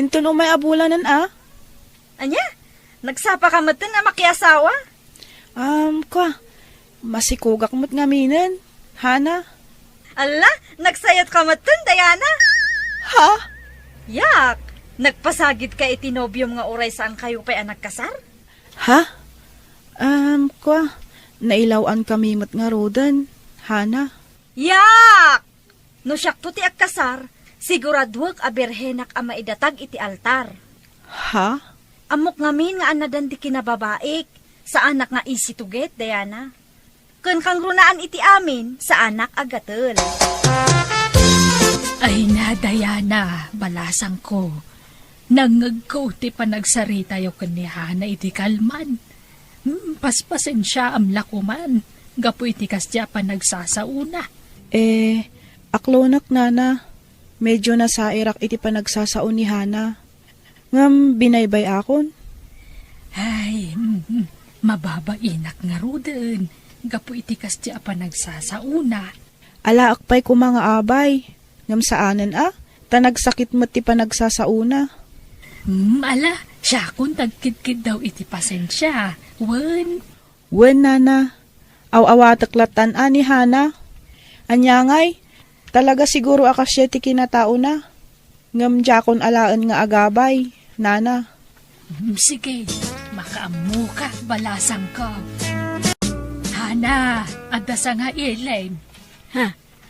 Into no may abulanan Anya? Nagsapa ka matan na makiasawa? Kwa, masikugak mo't ngaminan. Hana? Ala, nagsayat ka matan, Diana? Ha? Yak! Nagpasagit ka itinobyom nga oray saan kayo pa'y anak kasar? Ha? Kwa, nailawan kami mo't nga rodan. Hana? Yak! No siyak to ti agkasar, siguradwag a berhenak a maidatag iti altar. Ha? Amok ngamin nga anadan ti kinababaik, sa anak nga easy to get, Diana. Kun kang runaan iti amin, sa anak agatel. ay na, Diana, balasang ko. Nangag ko ti panagsarita yo ni Hana iti kalman. Paspasen siya am lakuman. Gapu iti kasya panagsasauna. Aklonak nana. Medyo nasairak iti panagsasaon ni Hana. Ngam binaybay akon. Ay, mababainak nga ruden. Gapu iti kasya panagsasauna. Alaak pa'y kumanga abay. Ngam saanan tanagsakit mo ti panagsasauna. Ala, siya kung tagkid-kid daw iti pasensya. Wen nana. Aw-awataklatan ni Hana. Anyangay, talaga siguro akasya ti kinatao na. Ngam jakon alaan nga agabay, nana. Sige, makaamu ka, balasang ko. Hana, adasa nga ilim.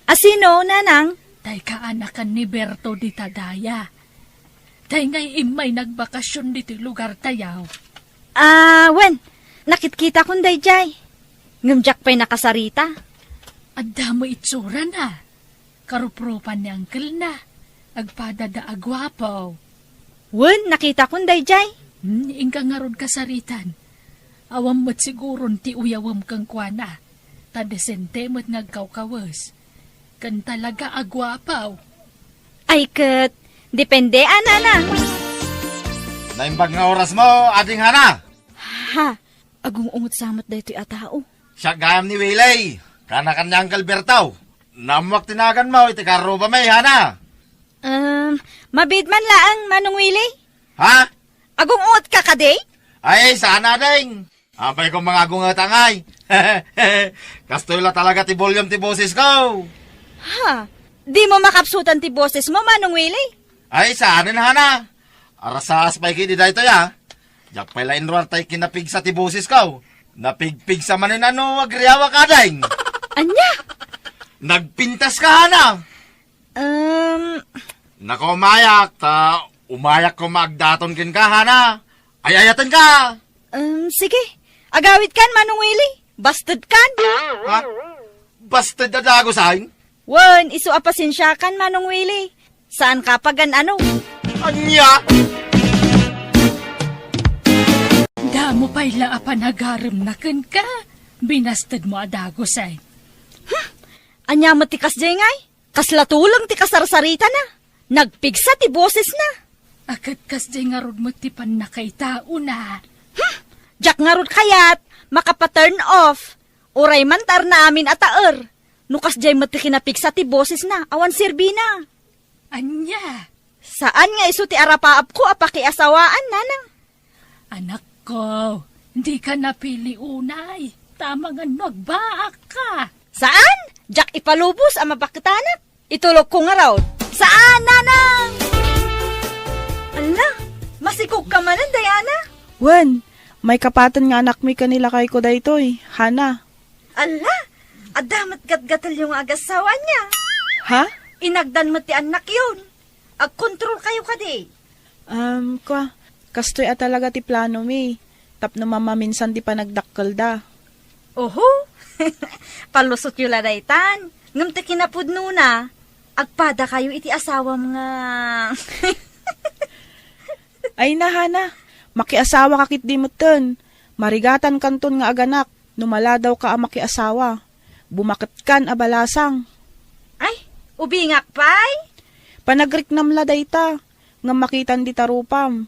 Asino, nanang? Tay kaanakan ni Berto di Tadaya. Tay ngay imay nagbakasyon dito lugar tayaw. Wen, nakitkita kong dayjay. Ngamjak pa'y nakasarita. Adda mo itsura na. Karupropan ni Uncle na. Agpadada agwapaw. Wen, nakita kong dayjay. Ingka nga ron kasaritan. Awam mo't siguron ti uyawam kang kwana. Tadesente mo't ngagkawkawas. Kan talaga agwapaw. Ay, kat, depende, nana. Naimbag nga oras mo, ating Hana. Ha, agong ungot samot da ito'y atao. Siya gayam ni Wilay. Kana kanyang kalbertaw. Namuak tinagan mo, iti karo ba may Hana? Mabid man laang, Manong Willie. Ha? Agong ungot ka kaday? Ay, sana ding. Apay ko mga gungatangay. Kastoy la talaga ti volume ti boses ko. Ha? Di mo makapsutan ti boses mo, Manong Willie? Ay, saan hana? Arasas pa'y kini dahito ya. Jak pa'y lain ruar tayo kinapig sa ti boses ko. Napigpig sa manin agriyawa ka ding. Anya? Nagpintas ka hana. Nako umayak, umayak ko magdaton kin ka hana. Ayayatan ka. Sige. Agawit kan, Manong Willie. Busted kan. Ha? Basta dadago sa'yo? Wan, isu apasensya kan, Manong Willie. Saan ka pagan ano? Anya? Damo pa'y laapanagaram na kan ka. Binastad mo adago say. Anya matikas jay ngay. Kaslatulang ti kasarsarita na. Nagpigsa ti boses na. Akat kas jay nga rod mo tipan na kay tao na. Jak nga rod kayat, makapa-turn off. Uray man tar na amin ataer. Nukas jay mati kinapigsa ti boses na. Awan sirbi na. Anya, Saan nga isu ti arapaap ko apakiasawaan, nanang? anak ko, hindi ka napili unay. Tama nga nagbaak ka. Saan? Jak ipalubos ang mapakitanak. Itulog ko nga raw. Saan, nanang? Ala, masikog ka manan, Diana. Wen, may kapatan nga anak mi kanila kay ko daytoy, Hana. Ala, adamat gatgatal yung agasawa niya. Ha? Inagdan mo ti anak yun. Ag-control kayo kadi. Kastoy at talaga ti plano mi. Tapno mama minsan di pa nagdakkel da. Oho, palusot yung ladaytan. Ngam ti kinapudno na, agpada kayo iti asawa mga... Ay na, Hana. Makiasawa kakit di mo ten. Marigatan kanton nga aganak. Numala daw ka ang makiasawa. Bumakit kan abalasang. Ay, ubingak pay. Panagriknam la dayta. Nga makitan di tarupam.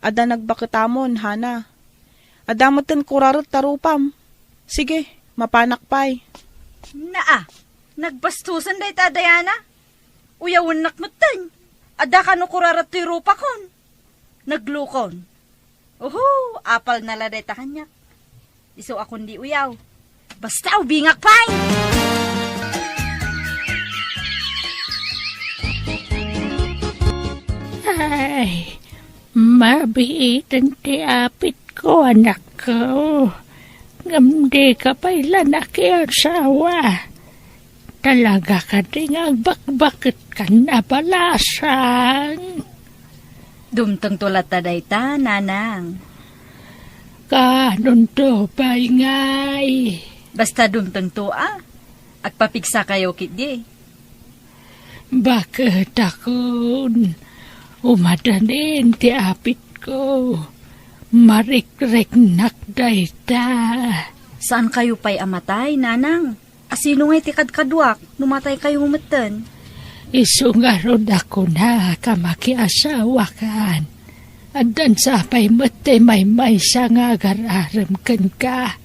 Ada nagbakitamon, Hana. Adamot ten kurarot tarupam. Sige, mapanak pay. Naa, nagbastusan day ta, Diana. Uyawon nakmutan. Ada ka no kurarat ti rupa kon. Naglukon. Oho, apal na laday ta kanyak. Iso akong di uyaw. Basta ubingak pay. Ay, mabiitan ti apit ko, anak ko. Ngamdi ka pa'y nakiasawa. Talaga ka ding agbakbakit ka na balasang. Dumtang tulat ta day ta, nanang. Kanon to pa'y ngay. Basta dumtang to agpapigsa kayo kitdi. Bakit akon? Umadanin ti apit ko. Marik-rik nakday ta. Saan kayo pa'y amatay, nanang? Asino nga'y tikad-kadwak, numatay kayo humatan? Isungarod ako na kamakiasawa kan. Andan sa pa'y mati may sa nga agararam kan ka.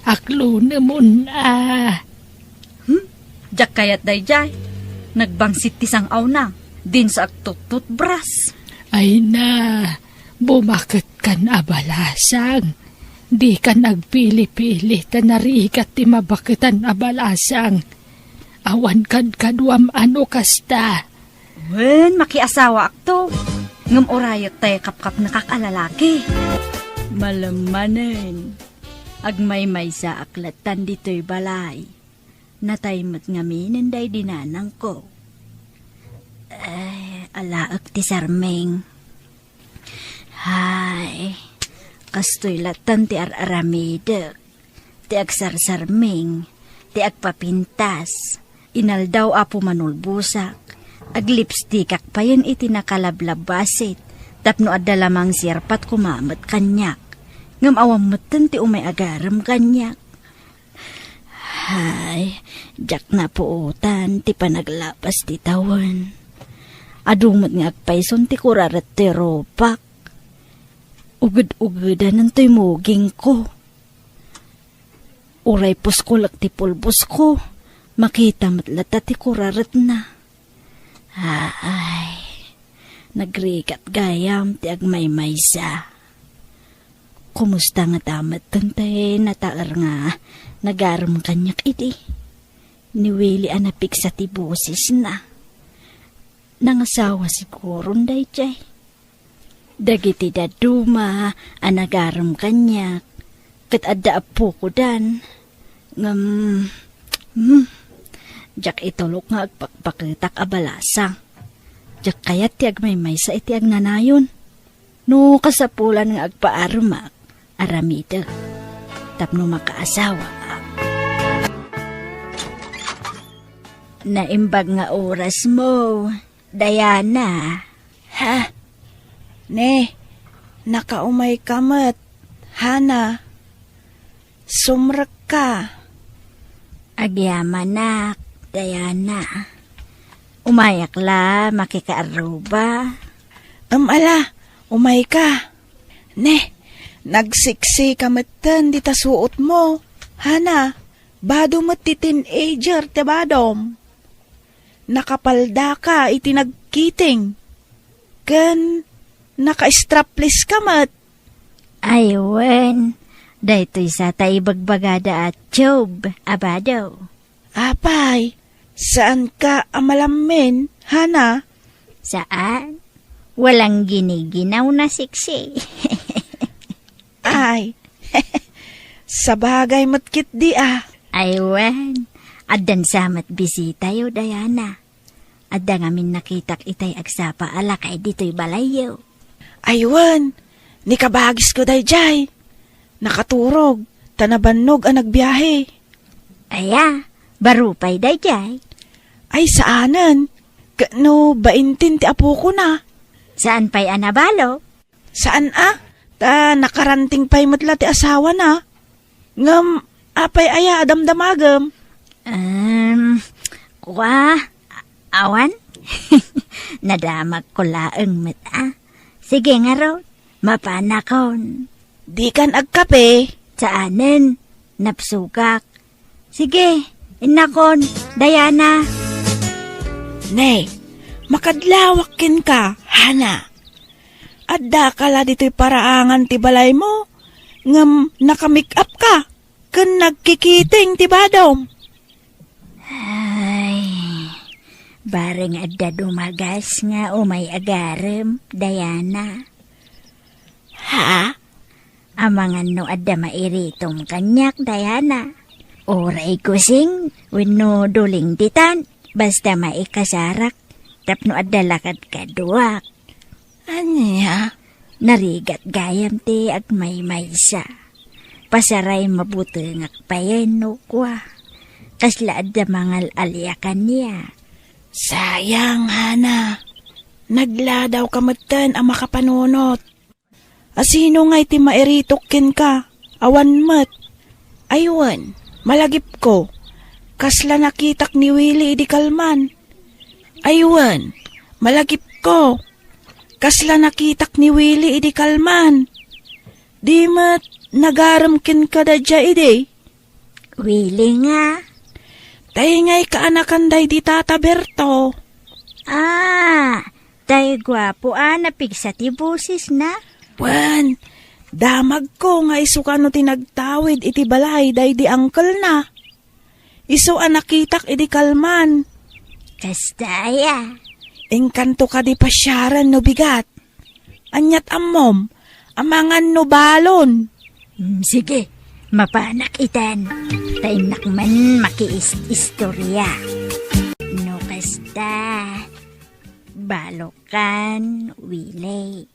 Aklo namun Jak kayat day jay. Nagbangsit tisang aw na. Din sa agtutut bras. Ay na, bumakit kan abalasang. Di ka nagpili-pili tanarikat ti mabakitan abalasang. Awan kan kadwam ano kasta. Wen, makiasawa akto. Ngam orayot tayo kapkap nakakalalaki. Malamanen. Agmay-may sa aklatan dito'y balay. Nataymat ngamin day dinanang ko. Ay, alaak ti sarmeng. Hay, kastoy latan ti araramidek. Ti agsarsarmeng, ti agpapintas. Inaldaw apo manulbusak. Aglipstikak pa yan iti nakalablabasit. Tapno adda lamang sirpat kumamat kanyak. Ngam awam matan ti umay agaram kanyak. Hay, jak na puutan ti panaglapas ti tawan. Adumot nga agpayson ti kurarat ti ropak. Ugad-ugadan to'y muging ko. Uray puskulak ti pulbos ko. Makita matlata ti kurarat na. Ay, Nagrikat gayam ti agmaymaysa. Kumusta nga tamat tantay nataar nga nagaram kanyak iti. Niwili anapik sa tibusis na. Nangasawa siguro day chay. Dagiti daduma anagaram kanyak. Kat adda apo ko dan. Jak itulok nga agpakpakitak abalasa. Jak kayat ti agmaymaysa iti agnanayon. No kasapulan nga agpaarmak. Aramida. Tapno makaasawa. Naimbag nga oras mo, Diana. Ha? Ne, nakaumay kamat. Hana, sumrak ka. Agyaman nak, Diana. Umayak la, makikaaruba. Ala, umay ka. Ne, nagsiksi kamatan di tasuot mo. Hana, bado mo ti teenager te badom. Nakapalda ka iti nagkiting. Kan, naka-strapless kamat. Aywan, daytoy sa taibagbagada at Job, abadaw. Apay, saan ka amalamin, Hana? Saan? Walang giniginaw na siksi. Ay, sa bagay matkit di ah. Aywan, addan samat bisita yo, Diana. Adda ngamin nakitak itay agsapa ala kay dito'y balayo. Aywan, ni kabagis ko dayjay. Nakaturog, tanabannog ang nagbiyahe. Aya, barupay dayjay. Ay saanan? No, baintin ti apo ko na. Saan pa'y anabalo? Saan ah? Ta nakaranting pa'y matla ti asawa na. Ngam, apay aya adamdamagam. Awan? Nadamag ko laeng mata. Sige nga raw, mapanakon. Di kan agkape. Saanin? Napsugak. Sige, inakon, Diana. Ne, makadlawakin ka, Hana. Adda kala dito'y paraangan ti balay mo. Ngam nakamake up ka. Kan nagkikiting ti badom. Ay, bareng adda dumagas nga umay agarem, Diana. Ha? Amangan no adda mairitom kanyak, Diana. Oray kusing, wenno duling ditan, basta maikasarak, tapno adda lakad kaduak. Anya? Narigat gayam ti agmaymaysa. Pasaray mabuti ngakpayen no kwa. Kasla adda mangal alyakan niya. Sayang, Hana. Nagladaw kamatan ang makapanunot. Asino nga'y ti mairitokin ka? Awan mat. Aywan, malagip ko. Kasla nakitak ni Willie di Kalman. Aywan, malagip ko. Kasla nakitak ni Willie di Kalman. Di mat nagaramkin ka da dya ide. Willie nga. Tayo nga'y kaanakan day di Tata Berto. Tayo gwapo napig sa tibusis na. Wan, damag ko nga iso ka no tinagtawid iti balay day di angkel na. Iso anakitak iti Kalman. Kastaya. Engkanto ka di pasyaran no bigat. Anyat ammom, amangan no balon. Sige, mapanak itan. Tainak man makiistorya. No kasta, balokan, Willie.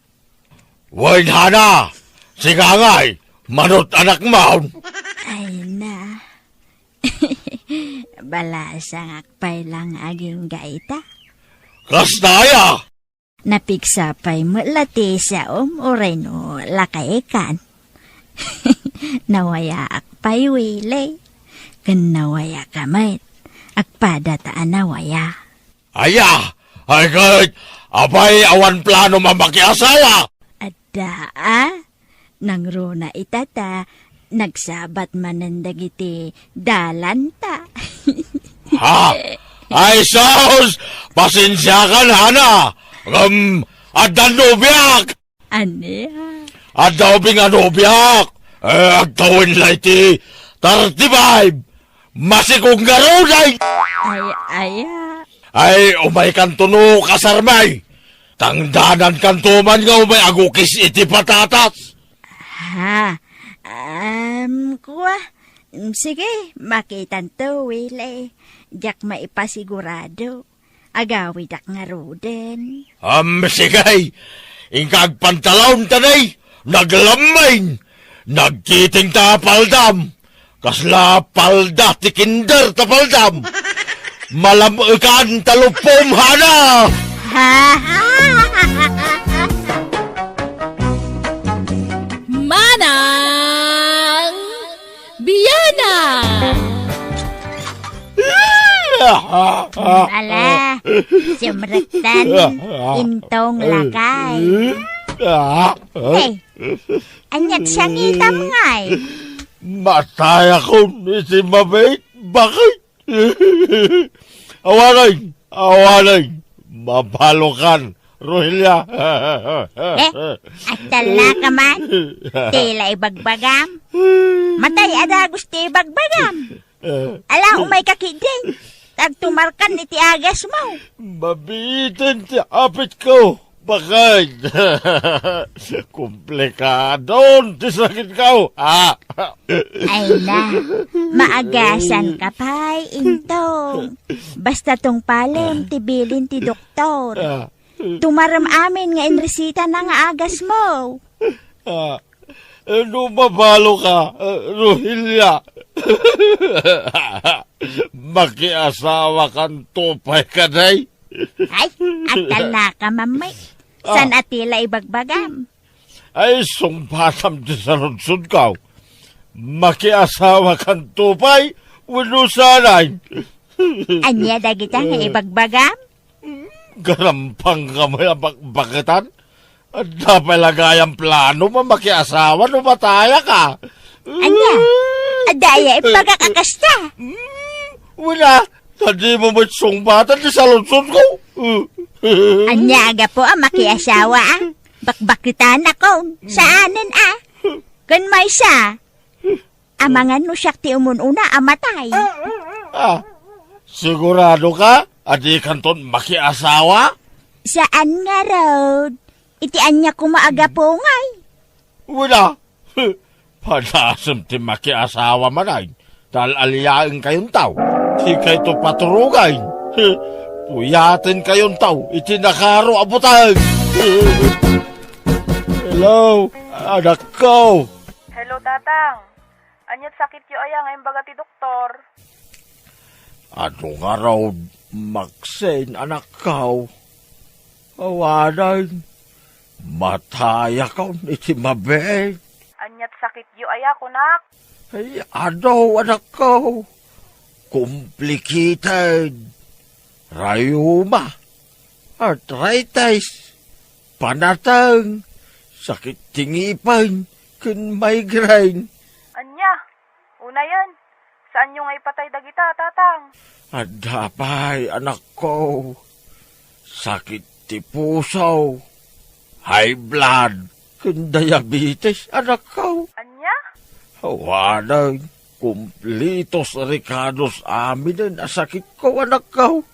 Wain Hana! Sigangay! Manot anak maun! Ay na. Balasang akpay lang aging gaita. Kastaya! Napigsapay mo lati sa oray no lakaikan. Nawaya akpay Willie. Kan nawaya kamay. Akpadataan nawaya. Aya! Ay kahit apay awan plano mamakiasawa! Adda nang runa itata. Nagsabat manandag iti dalanta. Ha? Ay sos! Pasensya ka na, Hana! Ada nobyak! Aniya? Ada ubing nobyak! Agtawin lang iti 35! Masikong garunay! Aya. Ay, umay kantuno kasarmay! Tangdanan kantuman nga umay agukis iti patatas! Ha? Kuha. Sige, makitan to, Willie. Diyak maipasigurado. Agawid ak nga ruden. Sigay! Ingkag pantalon tanay! Naglamain! Nagkiting ta paldam! Kasla palda ti kinder ta paldam! Malamukan talupom hana! Manang Biyana! Ala, sumrektan, intong lakay. Hey, anyat siyang itam ngay. Matay ako si Mabait! Bakit? Awanay! Mabalokan! Rohelia! At tala ka man, tila ibagbagam. Matay ada gusto ibagbagam. Ala, umay kakidin. Tagtumarkan iti agas mo. Mabitin ti apit ko! Bakit? Komplikadon ti sakit ko! Ay na, maagasan ka pa'y intong. Basta tong palem tibilin ti doktor. Tumaram amin nga inresita na nga agas mo. Ano mabalo ka, Rohelia? Makiasawa kang tupay ka day? Ay, akal na ka mamay. San atila ibagbagam? Ay, sungpatam di sa lunsod ka. Makiasawa kang tupay, wano sanay. Anya dagita nga ibagbagam? Garampang ka may bakbakitan? At napalagayang plano mo makiasawa no mataya ka. Anya, adaya ipagakakasta. Wala, hindi mo may sungpatan di sa lunsod ko. Anya aga po makiasawa bakbakitan ako. Saanan Kan may siya. Amangan no siya ti umununa amatay. Sigurado ka? Adi kanton makiasawa? Saan nga road? Itian niya kumaaga po ngay. Wala. Padasam ti makiasawa manay. Dahil aliyain kayong tao. Di kayo to paturugay. Puyatin kayong tao. Itinakaro abutan. Hello, anak ko. Hello, Tatang. Anyat sakit yu aya ngayon baga ti doktor. Ano nga raw, Maxine, anak ko? Awanan, mataya ka iti mabay. Anyat sakit yu aya, kunak. Ay, ano, anak ko? Complicated. Rayuma, arthritis, panatang, sakit tingipan, kun migraine. Anya, una yan. Saan yung ay patay dagita, Tatang? Adapay, anak ko. Sakit ti puso. High blood. Kun diabetes, anak ko. Anya? Hawanan, kumplitos ricados amin na sakit ko, anak ko.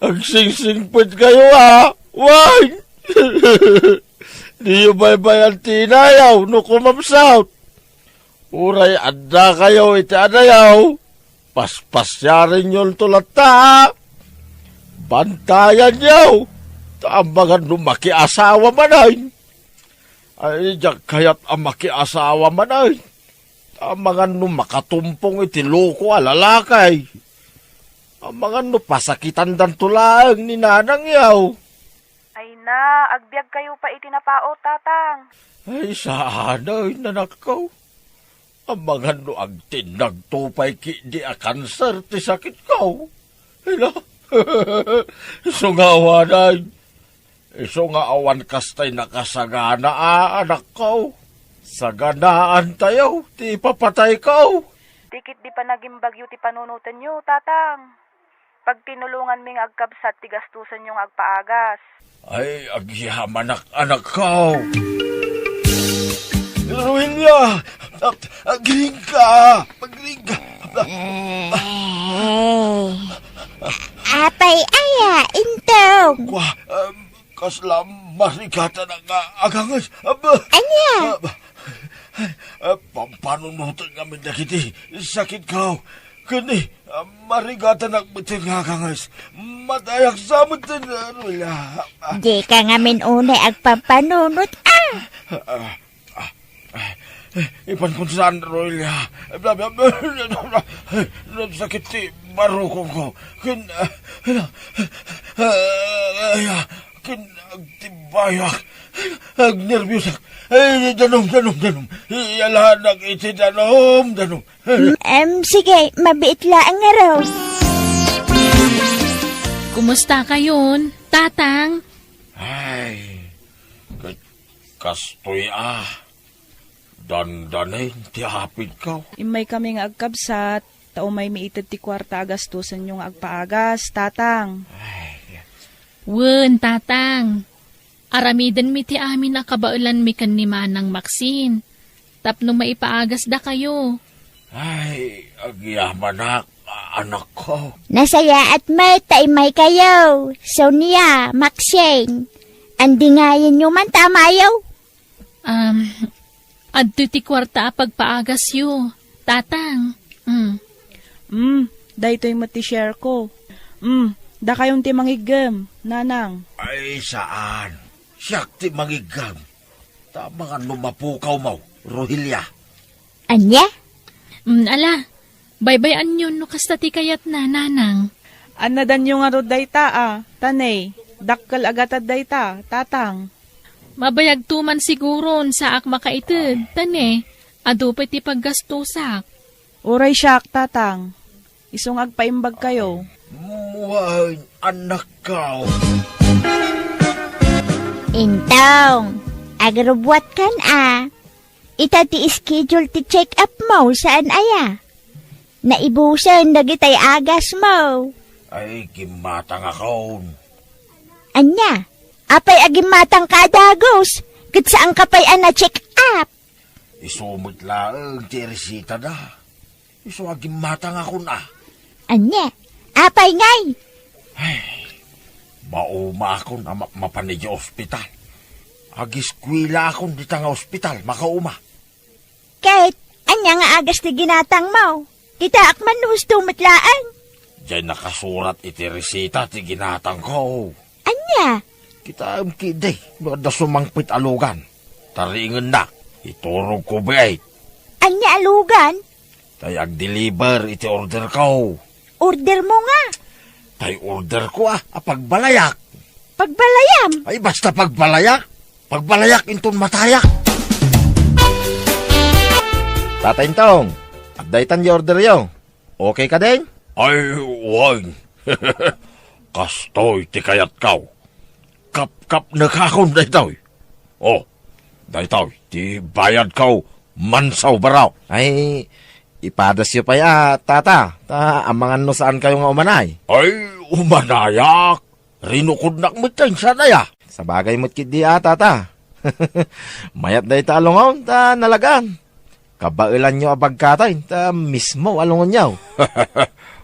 Ang sing-singpit kayo, ha? Why? Di yung baybayan tinayaw, no kumamsaut. Uray, anda kayo, iti anayaw. Paspasyarin yun tulata. Bantayan yaw. Tambangan no makiasawa manay. Ay, diyak kayat ang makiasawa manay. Tambangan no makatumpong iti loko alalakay. Tambangan no pasakitan dan tulang ni nanang yaw. Ay na, agbiag kayo pa itinapao, Tatang. Ay, saanay, nanak ko. Ang mga no ang tinagtupay ki di a kanser ti sakit ko. Ila, iso nga awanay. Iso nga awan kastay nakasagana anak ko. Saganaan tayo, ti papatay ko. Dikit di pa naging bagyo ti panunutan nyo, Tatang. Pag tinulungan ming agkabsat, tigastusan yung agpaagas. Ay, agyaman anak ko. Ruilya! Agring ka! Magring ka! Apay aya, intong. Kwa, kaslam marikata na nga agangas. Aba! Anya? Paano mo ito nga kiti? Sakit ka. Kani, marigata na ito nga agangas. Matayak sa mga Ruilya. Di ka nga minunay agpapanunot Ipan kung saan, Roylia. Sakit si Baroko ko. Agtibayak. Agnervyusak. Ay, danom. Yalahan iti danom. Sige, mabiit lang nga raw. Kumusta kayon, tatang? Ay, kastoy Dandanay, ti hapid ka. Imay kami nga agkabsat, tao may miitid ti kwarta agastusan yung agpaagas, tatang. Wen, tatang. Aramidan mi ti amin na kabaulan mi kan ni Manang Maxine. Tapno maipaagas da kayo. Ay, agyaman anak ko. Nasaya at may taimay kayo. Sonia, Maxine. Andi nga yun yung man tamayaw. Adto ti kwarta pagpaagas yu, tatang. Daytoy mo ti share ko. Da kayong ti mangigam, nanang. Ay, saan? Siyak ti mangigam. Tama nga lumapukaw mo, Rohilya. Anya? Ala, baybayan yun no kasta ti kayat na, nanang. Anadan yung nga ro dayta tanay. Dakkal agatad dayta, tatang. Mabayag tuman siguron sa ak makaitid, tane. Ado pa ti paggastusak. Uray siyak, tatang. Isong agpaimbag kayo. Muhay, anak ka. Intong, agrobwat kan Ita ti schedule ti check up mo saan aya. Naibusan dagitay agas mo. Ay, kimatang ako. Anya? Apay agim matang kadagos. Kat saan kapay check up? Isumot lang, ti resita na. Iso agim matang ako na. Anya? Apay ngay? Mauma ako na mapanidya ospital. Agiskwila akong dita nga ospital, makauma. Kahit, anya nga agas ti ginatang mo. Kita akman husto matlaan. Diyan nakasurat iti resita ti ginatang ko. Anya? Kita ang kiday, da sumangpit alugan. Taringan na, iturog ko ba Anya alugan? Tay ag-deliver iti order ko. Order mo nga. Tay order ko pagbalayak. Pagbalayam? Ay basta pagbalayak. Pagbalayak inton matayak. Tatay Intong, updatean yung order yung. Okay ka din? Ay, wag. Kastoy ti kayat kaw. Kap na kakon daytoy. Oh, daytoy, ti bayad kaw mansaw baraw. Ay, ipadas yu pa ya, tata. Amangan no saan kayo nga umanay? Ay, umanayak. Rinukod nak mo tiyan sana ya. Sa bagay mo't kidi tata. Mayat day ta alungon, ta nalagan. Kabailan nyo abagkatay, ta mismo alungon nyaw.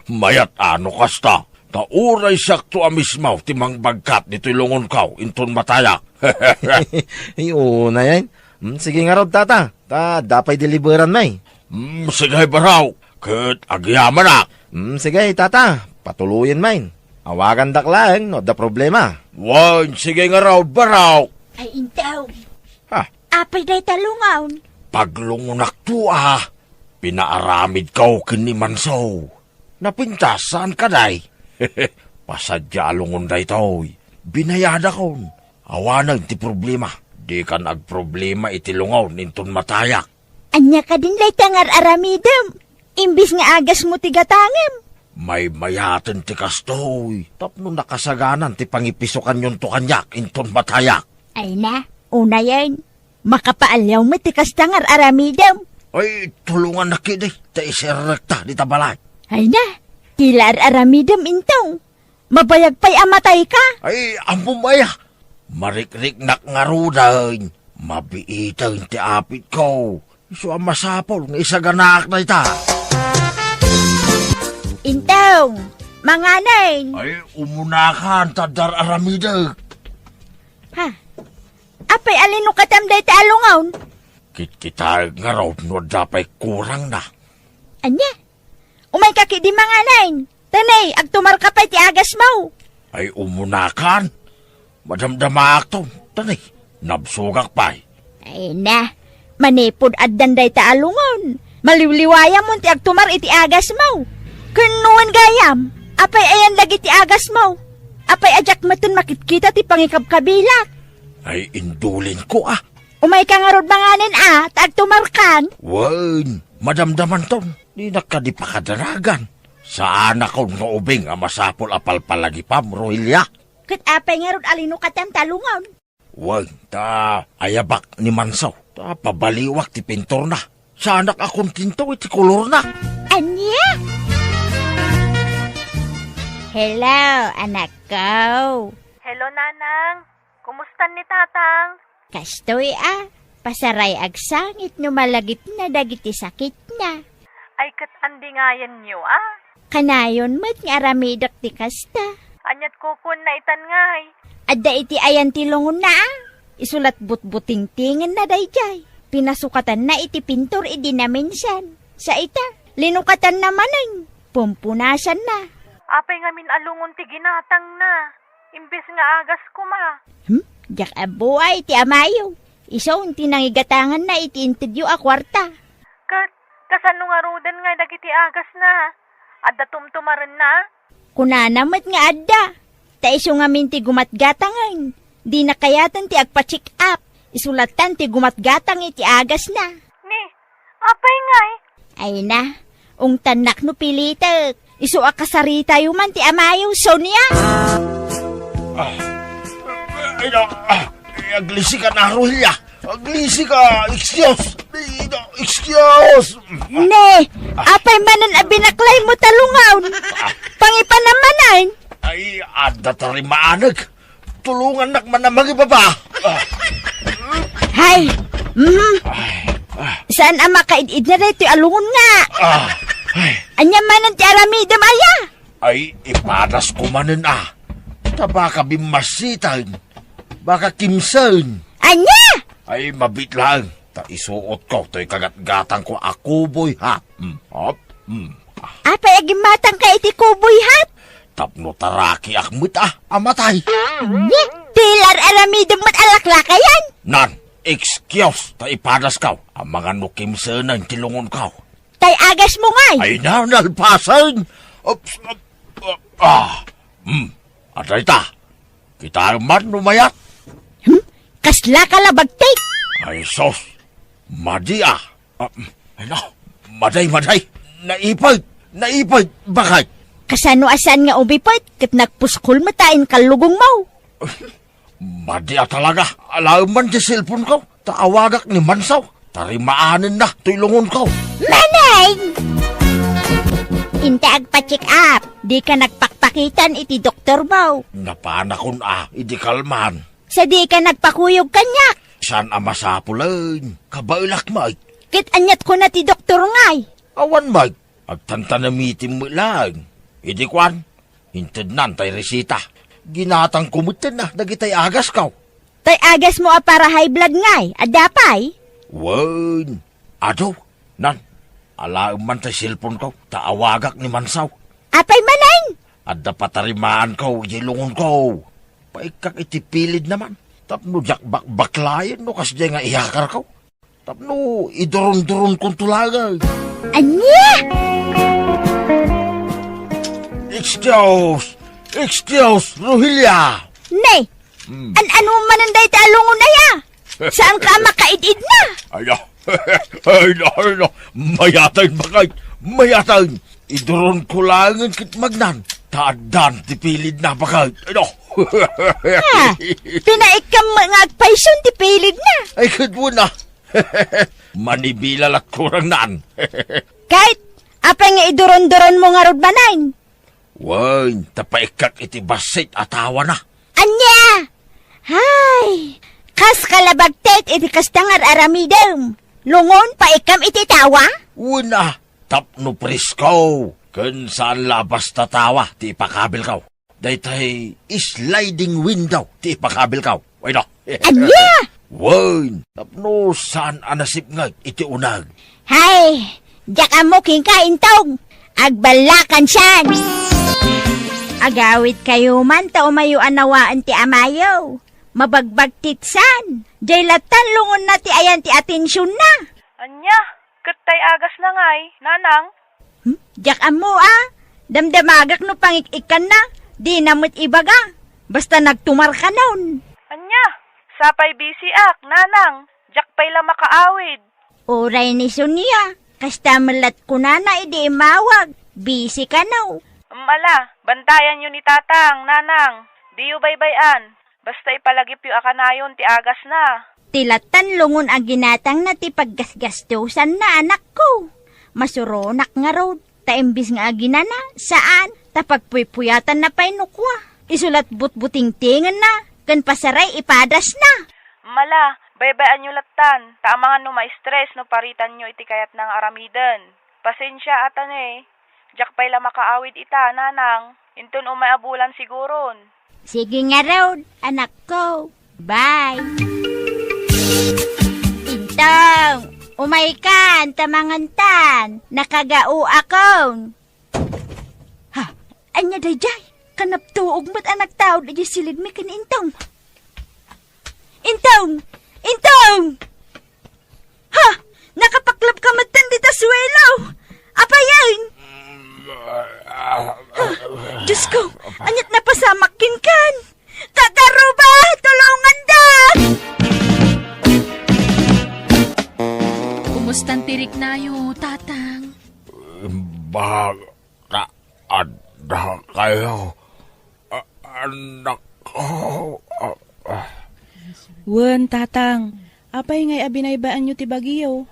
Mayat ano kasta? Tauray sakto amismaw, timang bagkat nito'y lungon kaw, inton matayak. Iyon na yan. Sige nga raw, tata. Dapay deliveran may. Sige baraw. Kat agyaman na. Sige, tata. Patuluyin may. Awagan daklaan, no da problema. Wan, sige nga raw, baraw. Ay, intaw. Ha? Apay day talungaw. Paglungunak to pinaaramid kaw kini mansaw. Napintasan ka day. Pasadya alungon day toy. Binayada kon. Awanag ti problema. Di kan agproblema iti lungaw ninton matayak. Anya ka din lay tangar aramidam. Imbis nga agas mo tigatangem. May mayaten ti kastoy. Tapno nakasaganan ti pangipisukan yon to kanyak inton matayak. Ay na, una yan. Makapaalyaw mo ti kastangar aramidam. Ay, tulungan na kiday. Ta iserekta di tabalay. Ay na, Tilar aramidam intong. Mabayag pa'y amatay ka. Ay, amo maya. Marikrik nak ngarudan. Mabiitan ti apit ko. Iso ang masapol ng isa ganak na ita. Intong, manganay. Ay, umunakan tadar aramidag. Ha? Apay alino katamday ta alungaw? Kita nga raw no dapay kurang na. Anya? Umay kaki di manganay. Tanay, agtumar ka pa'y ti agas mo. Ay, umunakan. Madamdamak to. Tanay, nabsugak pa'y. Ay na, manipod addanday ta alungaw. Maliwliwaya mo ti agtumar iti agas mo. Kunuan gayam, apay ayan lagi ti agas mo. Apay ajak matun makitkita ti pangikabkabilak. Ay, indulin ko ah. Umay ka nga rod manganin tag tumarkan. Wan, madamdaman to. Di nakadi pa kadaragan. Sa anak ko nga ubing ang masapol apal palagi pa, Rohilya. Kat apay nga rod alino katam talungaw. Wan, ta ayabak ni Mansaw. Ta pabaliwak ti pintor na. Sa anak akong tinto iti kolor na. Anya? Hello, anak ko. Hello, Nanang. Kumusta ni Tatang? Kastoy pasaray agsangit no malagit na dagiti sakit na. Ay, kat andi nga yan niyo, Kanayon mo't nga aramidak ti kasta. Anyat kukun na itan ngay. Adda iti ayan ti lungon na Isulat but-buting tingin na dayjay. Pinasukatan na iti pintor idi na minsan. Sa ita, linukatan naman ay. Pumpunasan na. Apay nga min alungon ti ginatang na. Imbes nga agas ko ma. Jak abuay iti amayo. Isaw ti nangigatangan na iti intidyo a kwarta. Kasano nga rudan nga dagiti agas na. Adda tumtumaran na. Kunanamat nga adda. Ta iso nga minti gumatgatangan. Di na kayatan ti agpa-check up. Isulatan ti gumatgatang iti agas na. Ni, apay nga Ay na, ungtanak no pilitek. Iso akasarita yuman ti amayo, Sonia. Aglisi ka na, Rohilya. Aglisi ka, excuse. Ne, apay manan abinaklay mo talungaw. Pangipanamanan. Ay, ada tari maanag. Tulungan nak manamang ibaba. Hay, saan ang makaidid na rito alungon nga? Anya manan ti aramidam aya. Ay, ipadas ko manin Tabaka bimasitan. Baka kimsan. Anya? Ay, mabit lang. Ta isuot ko, to'y kagat-gatang ko akuboy hat. Apay agimatang ka iti kuboy hat? Tapno taraki akmit amatay. Nya, pilar aramidam mat alaklakayan. Nan, excuse, ta ipadas ka. Ang mga nukimsanan tilungon ka. Tay agas mo ngay. Ay na, nalpasan. Atay ta, kita man numayat. Kasla ka labagtik. Ay sos, madi ay no, maday. Naipay, bakit? Kasano asan nga ubipot, kat nagpuskol matain kalugong mo. Madi talaga, alam man di cellphone ko. Taawagak ni Mansaw, tarimaanin na, tulungon ko. Manay! Inte agpa-check up. Di ka nagpakpakitan iti doktor mo. Napanakon idi kalman. Sa di ka nagpakuyog kanyak. San amasapulan, kabailak may. Kit anyat ko na ti doktor ngay. Awan may, agtantanamitin mo lang. Idi kwan, hinted nan tay resita. Ginatang kumutin na, nagitay agas ka. Tay agas mo para high blood ngay, adapay? Wan, ado, nan, alaang man tay cellphone ko, taawagak ni Mansaw. Apay manay? Adda patarimaan ko, yilungon ko. Paikak itipilid naman. Tapno jak baklayan no kasya nga ihakar ko. Tapno idoron-doron kong tulagay. Anya? Excuse, Rohilya. Nay, ano mananday talungon na ya? Saan ka makaidid na? Ay no, mayatan. Idoron ko lang kit magnan. Taadan, tipilid na bakit. Pinaikam mga agpayson, tipilid na. Ay, kadwo na. Manibilal at kurang naan. Kahit, apa nga iduron-duron mo nga rod manain. Wan, tapaikak iti basit atawa na. Anya! Hay! Kas kalabagtet iti kastangar aramidem. Lungon pa ikam iti tawa? Una, tapno presko. Kun saan labas tatawa, ti ipakabil kaw. Daytay sliding window, ti ipakabil kaw. Wait no. Anya! Wan, tapno saan anasip nga iti unag. Hay! Diyak amo kingkain tong. Agbalakan siyan. Agawit kayo man ta umayo anawaan ti amayo. Mabagbag titsan. Jay latan lungon na ti ayan ti atensyon na. Anya, katay agas na ngay, nanang. Diyak amo damdamagak no pangikikan na. Di namit ibaga. Basta nagtumar ka nun. Anya, sapay busy ak, nanang. Jak pay la makaawid. Oray ni Sonia. Kasta malat ko na idi imawag. Busy ka now. Mala, bantayan yun ni tatang, nanang. Di yu baybayan. Basta ipalagip yu akanayon ti agas na. Tilatan lungon ang ginatang na ti paggasgastusan na anak ko. Masuronak nga road. Taimbis nga aginana. Saan? Tapagpuypuyatan na pa'y nukwa. Isulat but-buting-tingan na. Kan pasaray ipadas na. Mala, baybayan nyo latan. Tama nga no ma-stress no paritan nyo iti kayat ng aramiden. Pasensya atan eh. Jak pay la makaawid ita, nanang. Intun umaabulan siguron. Sige nga road, anak ko. Bye. Intong, umay kan, tamangantan. Nakagao akong. Ha, anya dayjay. Kanap tuog mat anak tao na silid mi kan intong. Intong! Intong! Ha! Nakapaklab ka matan di taswelo! Apa yan? Diyos ko! Anyat na pasamakin kan! Kakaruba! Tulungan da! Kumustan tirik nayo, tatang? Baka ada kayo. Anak ko. Wen, tatang. Apay ngay abinaybaan nyo ti Baguio?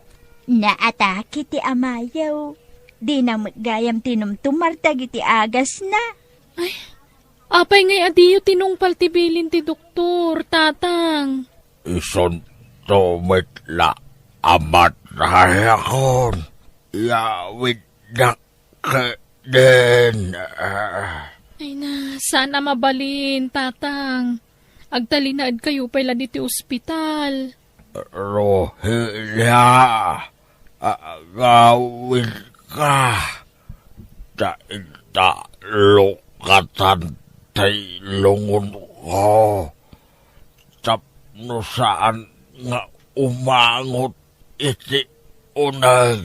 Naatake ti amayaw. Di na gayam tinumtumar tagi ti agas na. Apay ngay adiyo tinungpal ti bilin ti doktor, tatang. Ison tumit la amat rahayakon. Yawid na ka din. Ay na, sana mabalin, tatang. Agtalinaad kayo pala diti ospital. Rohilya, agawin ka. Daita lukatan tailungon ko. Tapno saan nga umangot iti unag.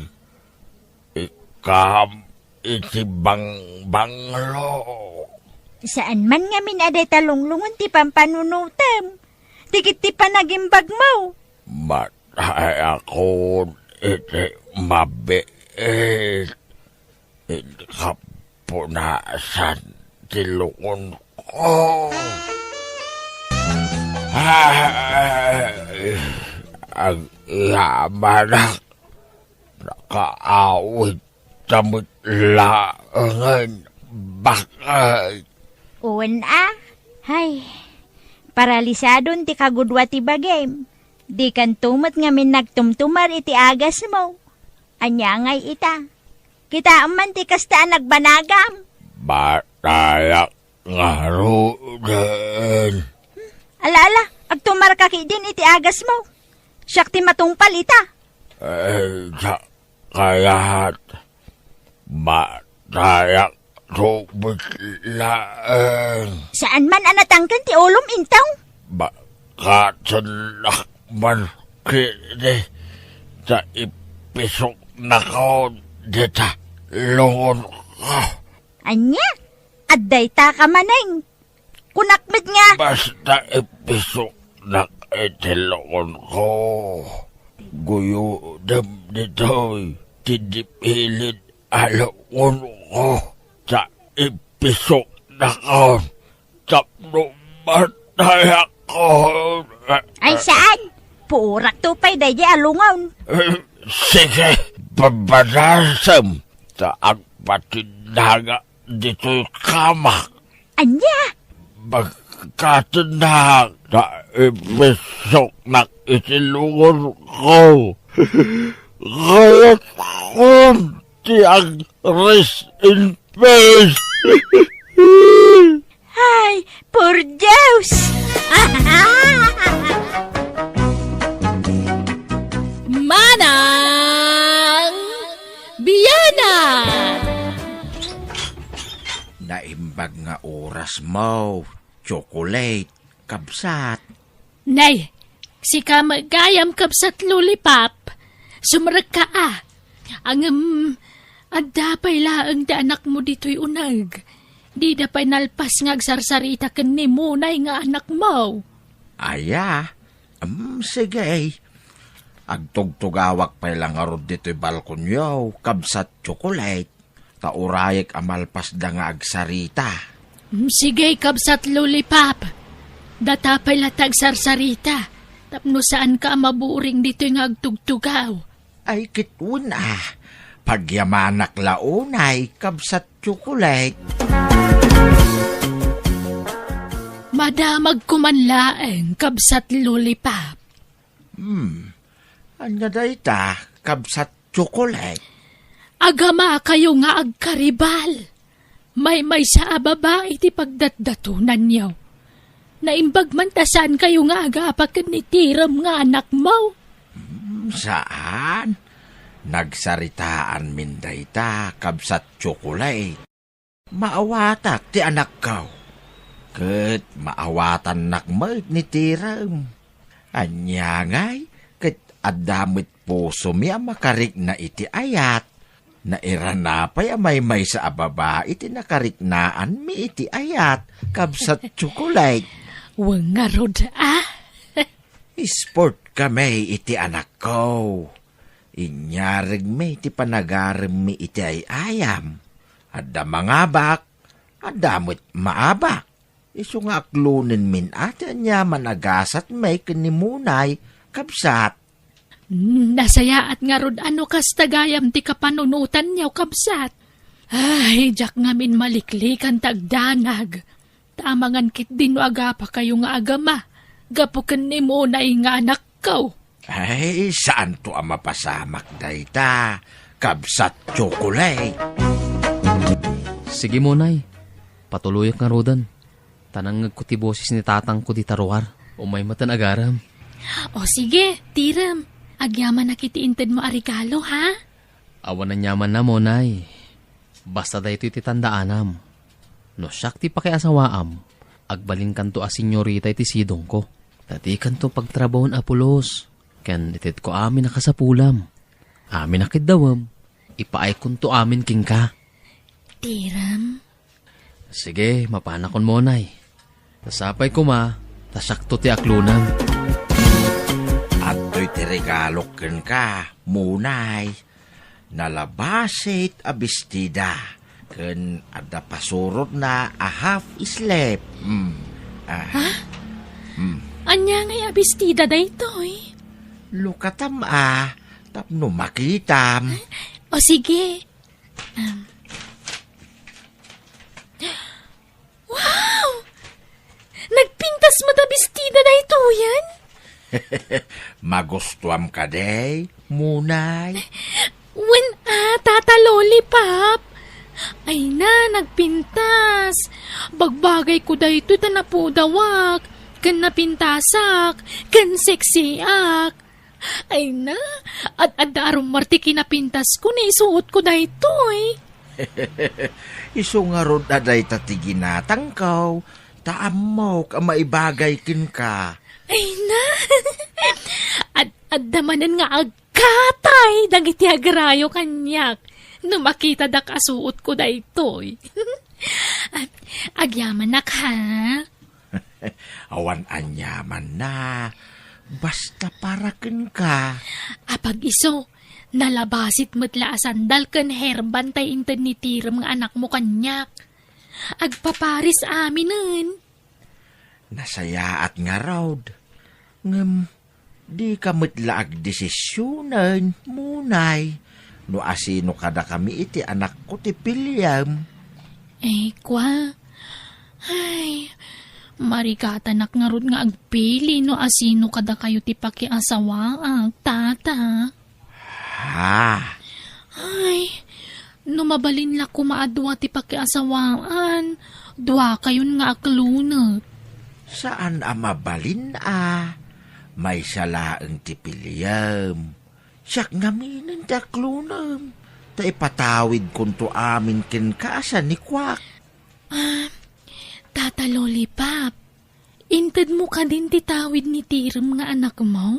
Ikam iti banglo. Saan man nga minaday talunglungon ti pampanunutam. Tikit ti panagimbag mo. Matay ako iti mabiit. Hindi ka punasan tilungon ko. Ang yamanak nakaawit tamit laangan bakit. Uwan Hay, paralisadon ti kagudwa ti bagem. Di kan tumat nga min nagtumtumar iti agas mo. Anya ngay ita. Kita man ti kastaan nagbanagam. Batayak nga roden. Ala, agtumar ka din iti agas mo. Siyak ti matungpal ita. Kayahat. Batayak tubig laeng. Saan man anatangkan ti ulom intaw? Bakatsanak man kini sa ipisok na ko dita lungon ko. Anya? Adday ta ka maneng. Kunakmit nga. Basta ipisok na itilungon ko. Guyo dam dito'y tidipilid alungon ko. Sa ipisok na ko. Tapno matay ako. Ay saan? Purak tupay dahi alungaw. Sige, babanasam sa ang patindaga dito'y kama. Anya? Magkatanda na ibisok na isilungon ko. Kaya kunti ang rest in peace. Ay, por Diyos! Manang Biyana! Naimbag nga oras mo, chocolate, kabsat. Nay, si ka magayam kabsat lollipop. Sumrag ka Ang adapay laang da anak mo dito'y unag. Di da pa'y nalpas nga agsarsarita ken ni Munay nga anak mo. Aya, sige. Agtugtugawak pa lang arod dito'y balkonyo, kabsat chocolate. Taurayek amalpas da nga agsarita. Sige, kabsat lollipop. Datapay latag sarsarita. Tapno saan ka maburing dito'y nga agtugtugaw. Ay kitun pagyamanak launay, kabsat chocolate. Madamag kumanlaeng kabsat lollipop. Anya dayta, kabsat chocolate. Agama kayo nga agkaribal. May sa ababa iti pagdatdatunan niyo. Naimbag man tasan kayo nga agapakan ni Tiram nga anak mo. Saan? Nagsaritaan min dayta, kabsat chocolate. Maawatak ti anak kau. Ket maawatan nakmet ni Tiram. Anya ngay, ket adamit puso mi makarik na iti ayat. Nairanapay may sa ababa iti nakariknaan mi iti ayat, kabsat chocolate. Wangarod Sport kami iti anak ko. Inyarig mi iti panagarim mi iti ayam. Adda mangabak, adamot maabak. Isu nga aklunin min ati anya managasat may kanimunay, kabsat. Nasaya at nga rod ano kas tagayam ti kapanunutan niyaw kabsat. Ay, jak ngamin maliklikan tagdanag. Tamangan kit din aga pa kayo nga agama. Gapukan ni mo na nga anak ko. Ay, saan to ang mapasamak dayta? Kabsat chocolate. Sige mo, Nay. Patuloy nga rodan. Tanang ko ti boses ni tatang ko di taruar. Umay matan agaram. O sige, Tiram. Agyaman na kitiinted mo arigalo, ha? Awan na nyaman na mo, Nay. Basta da ito iti tandaanam. No siyak ti pakiasawaam. Agbalin kanto a senyorita iti sidong ko. Tati kanto pagtrabawon apulos. Ken itit ko amin nakasapulam. Amin nakidawam. Ipaay kunto amin king ka. Tiram? Sige, mapanakon mo, Nay. Tasapay ko tasakto ti aklunam. At to'y tiregalok ken ka, munay. Nalabasit a bestida. Ken ada pasurot na a half sleep. Anya ngay abistida da ito'y? Lukatam tapno makitam. O sige. Wow! Nagpintas mo da bestida da ito yan? Magustuam ka day, munay. When tata lollipop. Ay na, nagpintas. Bagbagay ko da ito tanapudawak. Kan napintasak. Kan seksiak. Ay na, at adarong marti kinapintas ko na isuot ko da ito Iso nga rod aday tatiginatang kaw. Taamok ang maibagay kin ka. Ay na, at damanan nga agkatay dagiti agrayo kanyak. No makita da kasuot ko da ito Agyaman na ka. Awan anyaman na. Basta paraken ka. Apag iso, nalabasit metla asandal ken herban tay inten ni Tiram nga anak mo kanyak. Agpaparis aminen. Nasayaat nga raud. Ngem, di ka metla agdesisyonan, munay. No asino kada kami iti anak ko ti Pilyam. Kwa. Ay, marikatanak nga rod nga agpili no asino kada kayo ti pakiasawaang, tata. Ha? Ay, no mabalin la kumaadwa ti pakiasawaan, dua kayon nga aklunot. Saan mabalin May salaang tipiliyam. Siyak ngaminan taklunam. Ta ipatawid kunto amin ken kaasan ni Kwak. Tata Lollipop, inted mo ka din titawid ni Tiram nga anak mo?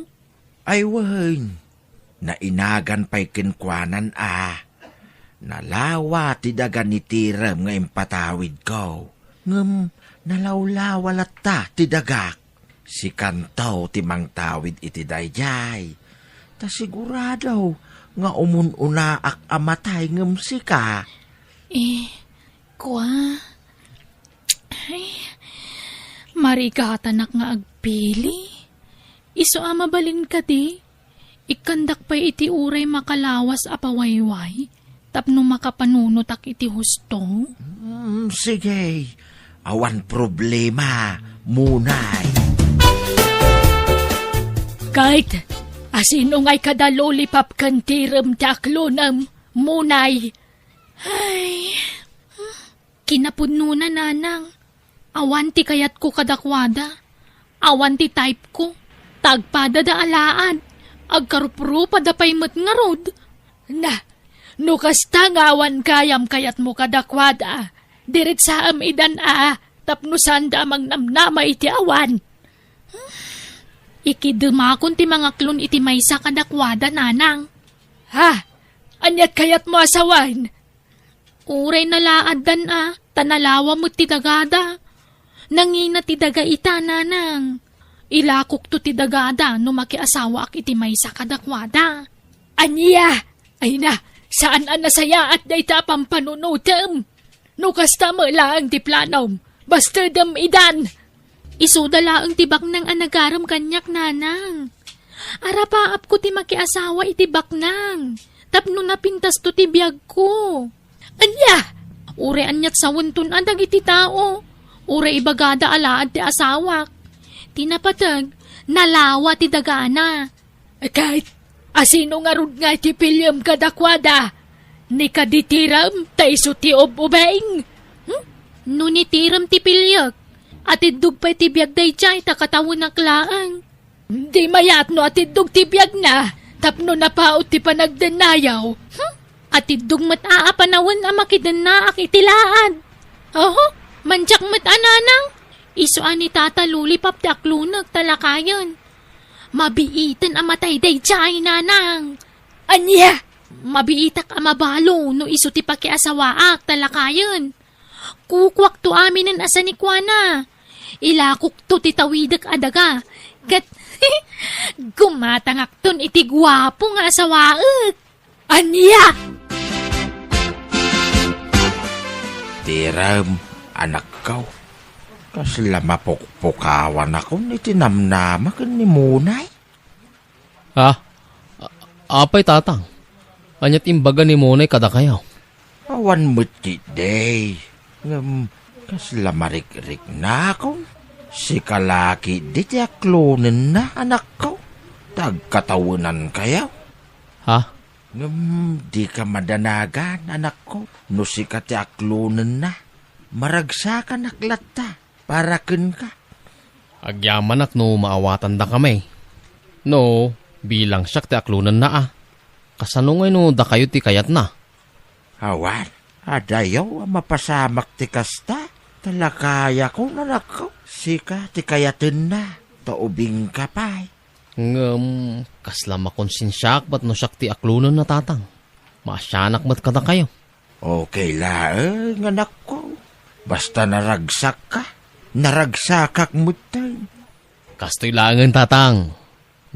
Ay wen, nainagan pa'y kinkwanan Nalawa ti daga ni Tiram nga impatawid ko. Ngem, nalawlawalat ta ti dagak. Si Kantaw ti mangtawid iti dayjay. Ta sigurado nga umun-unaak amatay ngem sika. Kwa. Ay, marigatanak nga agpili. Iso mabalin ka di. Ikandak pa iti uray makalawas apawayway. Tapno makapanunotak iti husto. Sige, awan problema, munay. Kahit asino nga'y kada Lollipop kan Tiram taklonam, munay. Ay, kinapudno na nanang. Awan ti kayat ko kadakwada. Awan ti type ko. Tagpada da alaan. Agkaruprupa da pay matngarod. No kasta nga awan kayam kayat mo kadakwada. Diret sa idan tapno sanda mang namnama iti awan. Ikidumakon ti mga klon iti maysa kadakwada nanang. Anyat kayat mo asawan? Uray nalaadan tanalawa mo ti dagada. Nangina ti daga ita nanang. Ilakok to ti dagada no makiasawa ak iti maysa kadakwada. Anya! Ay na, saan nasaya at dayta pampanunutem? No kasta mo lang ti planom, basta dem idan. Isudala ang tibak ng anagaram kanyak nanang. Arapaap ko ti makiasawa iti baknang. Tapno napintas to ti biyag ko. Anya! Ure anyat sa wuntun adag iti tao. Ure ibagada alaad ti asawak. Tinapatag, nalawa ti dagana. Kahit asino nga rod nga ti pilyam kadakwada. Ni kaditiram taiso ti obubeng. No ni tiram ti pilyak. At idug pa ti biyag day chay takatawon ng klaang. Di mayat no at idug ti biyag na. Tapno na paot ti panagdanayaw. At idug mat-aapanawon makidan itilaan. Manjak mat-ananang. Isuan ni Tata Lollipop ti aklunag talakayan. Mabiitan amatay day chay nanang. Anya! Mabiitak amabalo no iso ti pakiasawaak talakayan. Kukwak to aminin asa ni Kwana. Ilakok to ti tawidak adaga. Kat gumatangak ton iti gwapo nga asawaak. Anya! Tiram, anak ko. Kasla mapukpukawan ako ni tinamnama kan ni Munay. Apay tatang. Anyat imbaga ni Munay kada kayaw. Awan mo ti day. Kasla marik-rik na ako. Si kalaki di ti aklonen na anak ko. Tagkatawunan kayaw. Di ka madanagan anak ko. No si ka ti aklonen na. Maragsakan aklata. Paraken ka. Agyaman no maawatan da kami. No, bilang siyak ti aklunan na Kasanungay no da kayo ti kayat na. Awan, adayaw mapasamak ti kasta. Talakaya ko nanak ko. Sika ti kayatin na. Taubing ka pa'y. Kasla makonsensyak ba't no siyak ti aklunan na tatang. Masyanak mat kada kayo. Okay laeng anak ko. Basta naragsak ka. Naragsakak mo tayo. Kastoy langan tatang.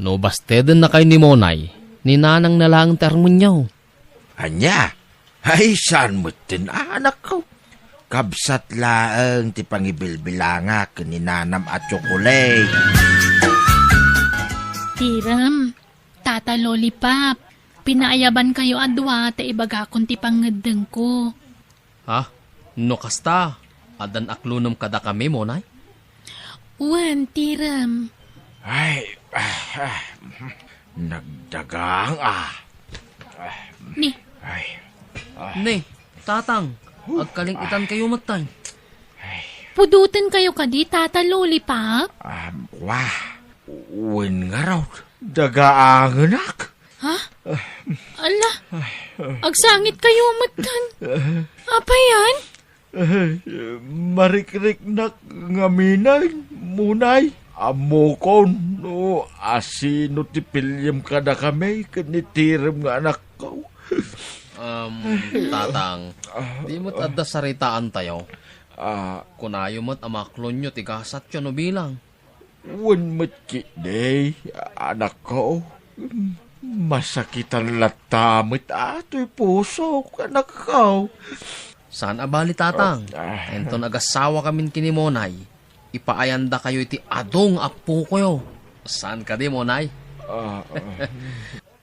No basteden na kay ni Monay. Ninanang na lang termonyaw. Anya? Ay saan mo tin anak ko? Kabsat laeng ti pangibilbilangak ni nanam at tsokolay. Tiram, Tata Lollipop, pinaayaban kayo adwa ta ibagakon ti pangedeng ko. No kasta, adan aklunom kada kami mo, nay. Wan, tiram. Ay, nagdagang Ni, Ay, Ne, tatang, agkalingitan kayo matay. pudutan kayo kadi, Tata Lollipop? wah, uwin nga raw. Dagaang anak. Ha? Ala, agsangit kayo matan. Apa yan? Marikrik na ngaminay, munay. Amo kon, no, asino ti pilyam ka na kami, kanitiram nga anak ko. Tatang, di mo't adda saritaan tayo. Kunayo mo't amaklon nyo, tigasat yun no bilang. Wan matki day, anak ko. Masakitan latamit ato'y puso, anak ko. Saan abali, tatang? Ento nagasawa kamin kinimonay. Ipaayanda kayo iti adong apo koyo. Saan ka di, monay?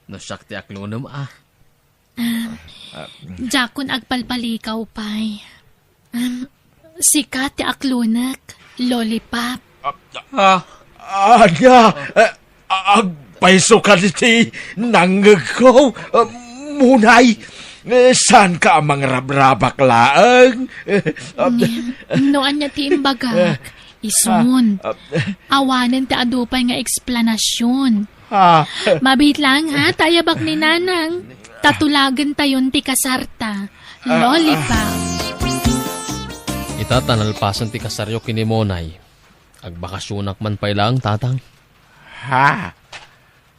No, siyak ti aklunom, Jakon agpalpalikaw pay. Sikat ti aklunak, Lollipop. Ada, agpaiso ka diti nanggag ko, munay. Saan ka amang rabrabak laang? Noan niya ti imbagak. Isun. Awanan ti adupay nga eksplanasyon. Mabit lang ha, tayabak ni Nanang. Tatulagan tayon ti kasarta. Lollipop. Itatanalpasan ti kasaryo kinimonay. Agbakasyonak man pay lang, tatang.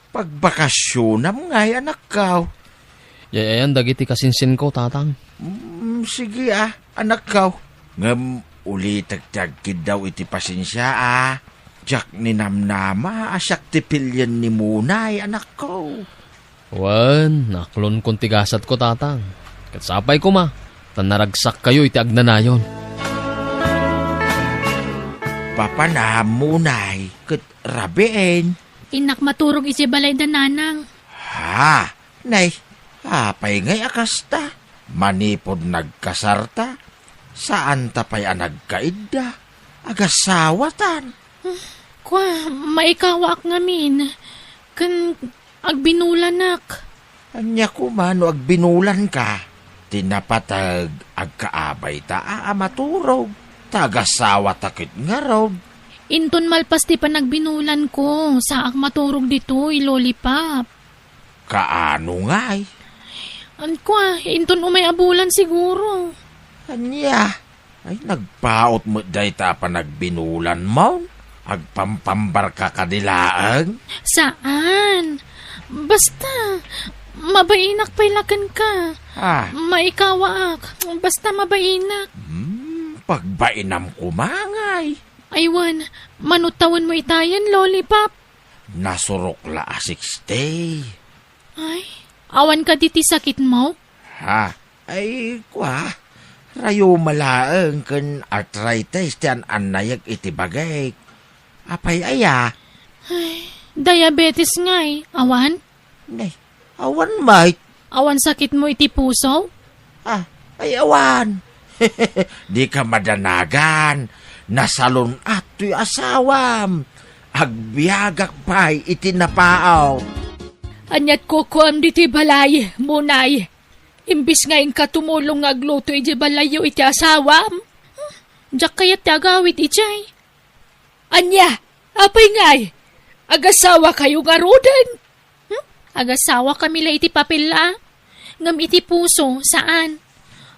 Pagbakasyonam nga anak ko. Yayayan dagiti kasinsin ko, tatang. Sige anak ko. Ngam uli tagtagkid daw iti pasensya Jak ni namnama asyak ti pilyan ni munay anak ko. Wan, naklon kong tigasat ko, tatang. Katsapay ko ma, tanaragsak kayo iti agnanayon. Papana munay, kat rabeen. Inak maturog iti balay da Nanang. Nay, apay ngay akasta. Manipod nagkasarta. Saan tapay nagkaida? Agasawatan. Kwa, maikawak ngamin. Kan agbinulanak. Anya ko man agbinulan ka. Tinapatag agkaabay ta maturog. Tagasawa takit nga raw. Inton malpas ti panagbinulan ko. Saak maturog dito, Lollipop. Kaano ngay? Kwa, inton umay abulan siguro. Anya, ay nagpaot mo day ta pa nagbinulan mo? Agpampambar ka kadilaang? Saan? Basta, mabainak pailakan ka. Maikawaak, basta mabainak. Pagbainam kumangay. Aywan, manutawan mo itayan, Lollipop. Nasurok la 60. Ay, awan ka diti sakit mo? Ay, kwa. Rayo malaang kan arthritis tiyan anayag iti bagay. Apay aya. Ay, diabetes ngay. Awan? Nay, awan mate. Awan sakit mo iti puso? Ay awan. Di ka madanagan. Nasalon ato'y asawam. Agbiagak pa'y iti napaaw. Anyat ko kuam diti balay, munay. Imbis ngayon ka tumulong agluto iti balayo iti asawam. Diyak kaya't tagawit ijay. Anya, apay ngay. Agasawa kayo nga rodan. Agasawa kami la iti papila. Ngam iti puso, saan?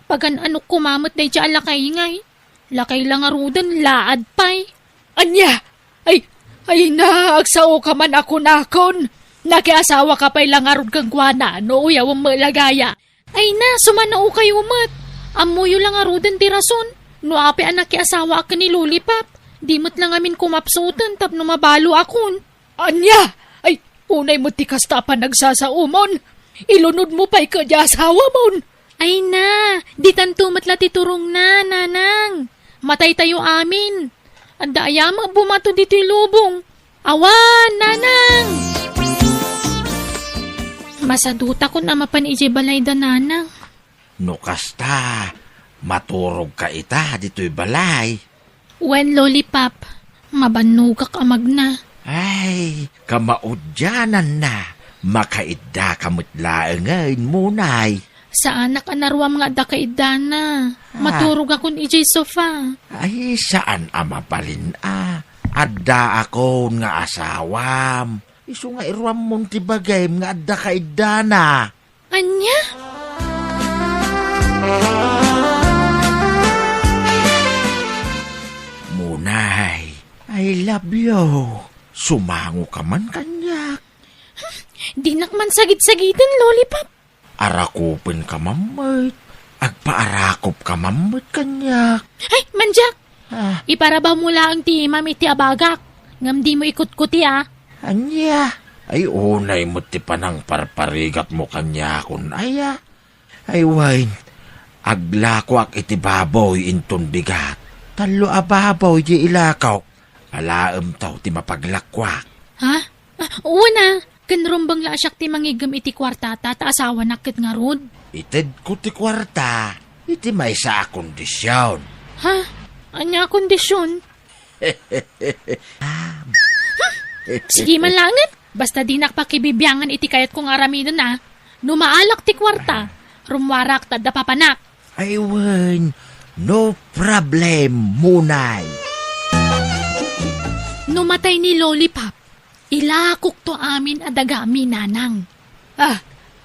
Pagan anok kumamot na iti alakay ngay. Lakay lang arudan, laad pay. Anya, ay na, agsaw ka man ako nakon. Nakiasawa ka pa'y lang arod kang guwana, no uyaw ang malagaya. Ay na, sumanao kayo mat. Amuyo lang arudan ti rason. No api anak kiasawa ka ni Lollipop. Di mo't lang amin kumapsutan tapno mabalo akon. Anya, ay unay mo ti kasta pa nagsasaumon. Ilunod mo pa'y ka di asawa mon. Ay na, di tantumat la titurong na, Nanang. Matay tayo amin. Anda ayama bumato dito lubong. Awan, Nanang! Masaduta ko na mapan ije balay da Nanang. No kasta, maturog ka ita dito'y balay. Wen lollipop, mabanugak amag na. Ay, kamaudyanan na. Makaidda kamutlaangan munay. Sa anak anarwam nga da kaidana. Maturog akong ijay sofa. Ay, saan ama palin Adda ako nga asawam. Isu nga irwam mong tibagay nga adda kaidana. Anya? Munay, I love you. Sumango ka man kanyak. Di nakman sagit-sagitan, lollipop. Arakupin ka mamait. Agpaarakop ka mamait kanyak. Ay, manjak! Iparabaw mo lang ti mami ti abagak. Ngam di mo ikut-kuti Anya, ay unay mo ti panang parparigat mo kanya kun aya. Ay wine, aglakwak iti baboy inton bigat. Talo ababaw di ilakaw. Alaem taw ti mapaglakwak. Ha? Una, kanrumbang laasyak ti mangigam iti kwartata ta asawa nakit nga rod. Ited ko ti kwarta, iti may sa kondisyon. Ha? Anya kondisyon? Sige man langit. Basta di nakpakibibiyangan iti kayat kong aramidan na. Numaalak ti kwarta. Rumwarak tadda papanak. Ay wen, no problem, munay. Numatay ni Lollipop. Ilakok to amin adagami nanang.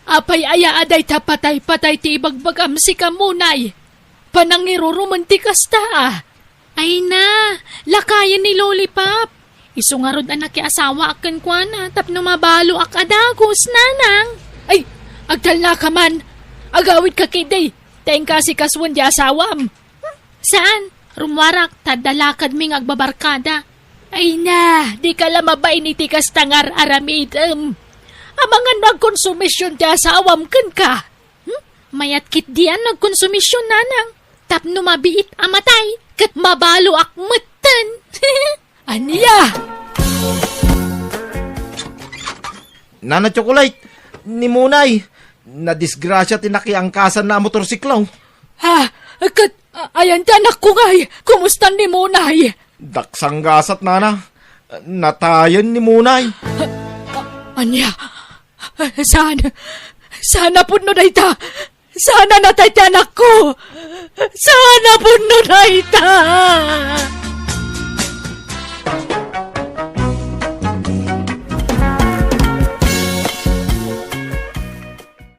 Apay aya aday ta patay-patay ti ibagbagam si kamunay. Panangiro romantikas ta Ay na, lakayan ni Lollipop. Isungarod anak ki asawa akan kuana tapno mabalo ak adagos nanang. Ay, agdal na ka man. Agawid ka kiday. Teng kasi kaswan di asawam. Saan? Rumwarak tadalakad ming agbabarkada. Ay na, di ka lamabay ni tikas tangar aramidem. Amangan nagkonsumisyon ti asawam kan ka. Mayat kit diyan nagkonsumisyon nanang. Tapno mabiit amatay, kat mabalo akmatan. Aniya! Nana Chocolate, ni Munay, nadisgrasya tinakiangkasan na motorsiklaw. Ayan anak ko ngay, kumusta ni Munay? Daksanggasat nana, natayan ni Munay. Anya, sana puno na ita. Sana natay anak ko. Sana puno na ita.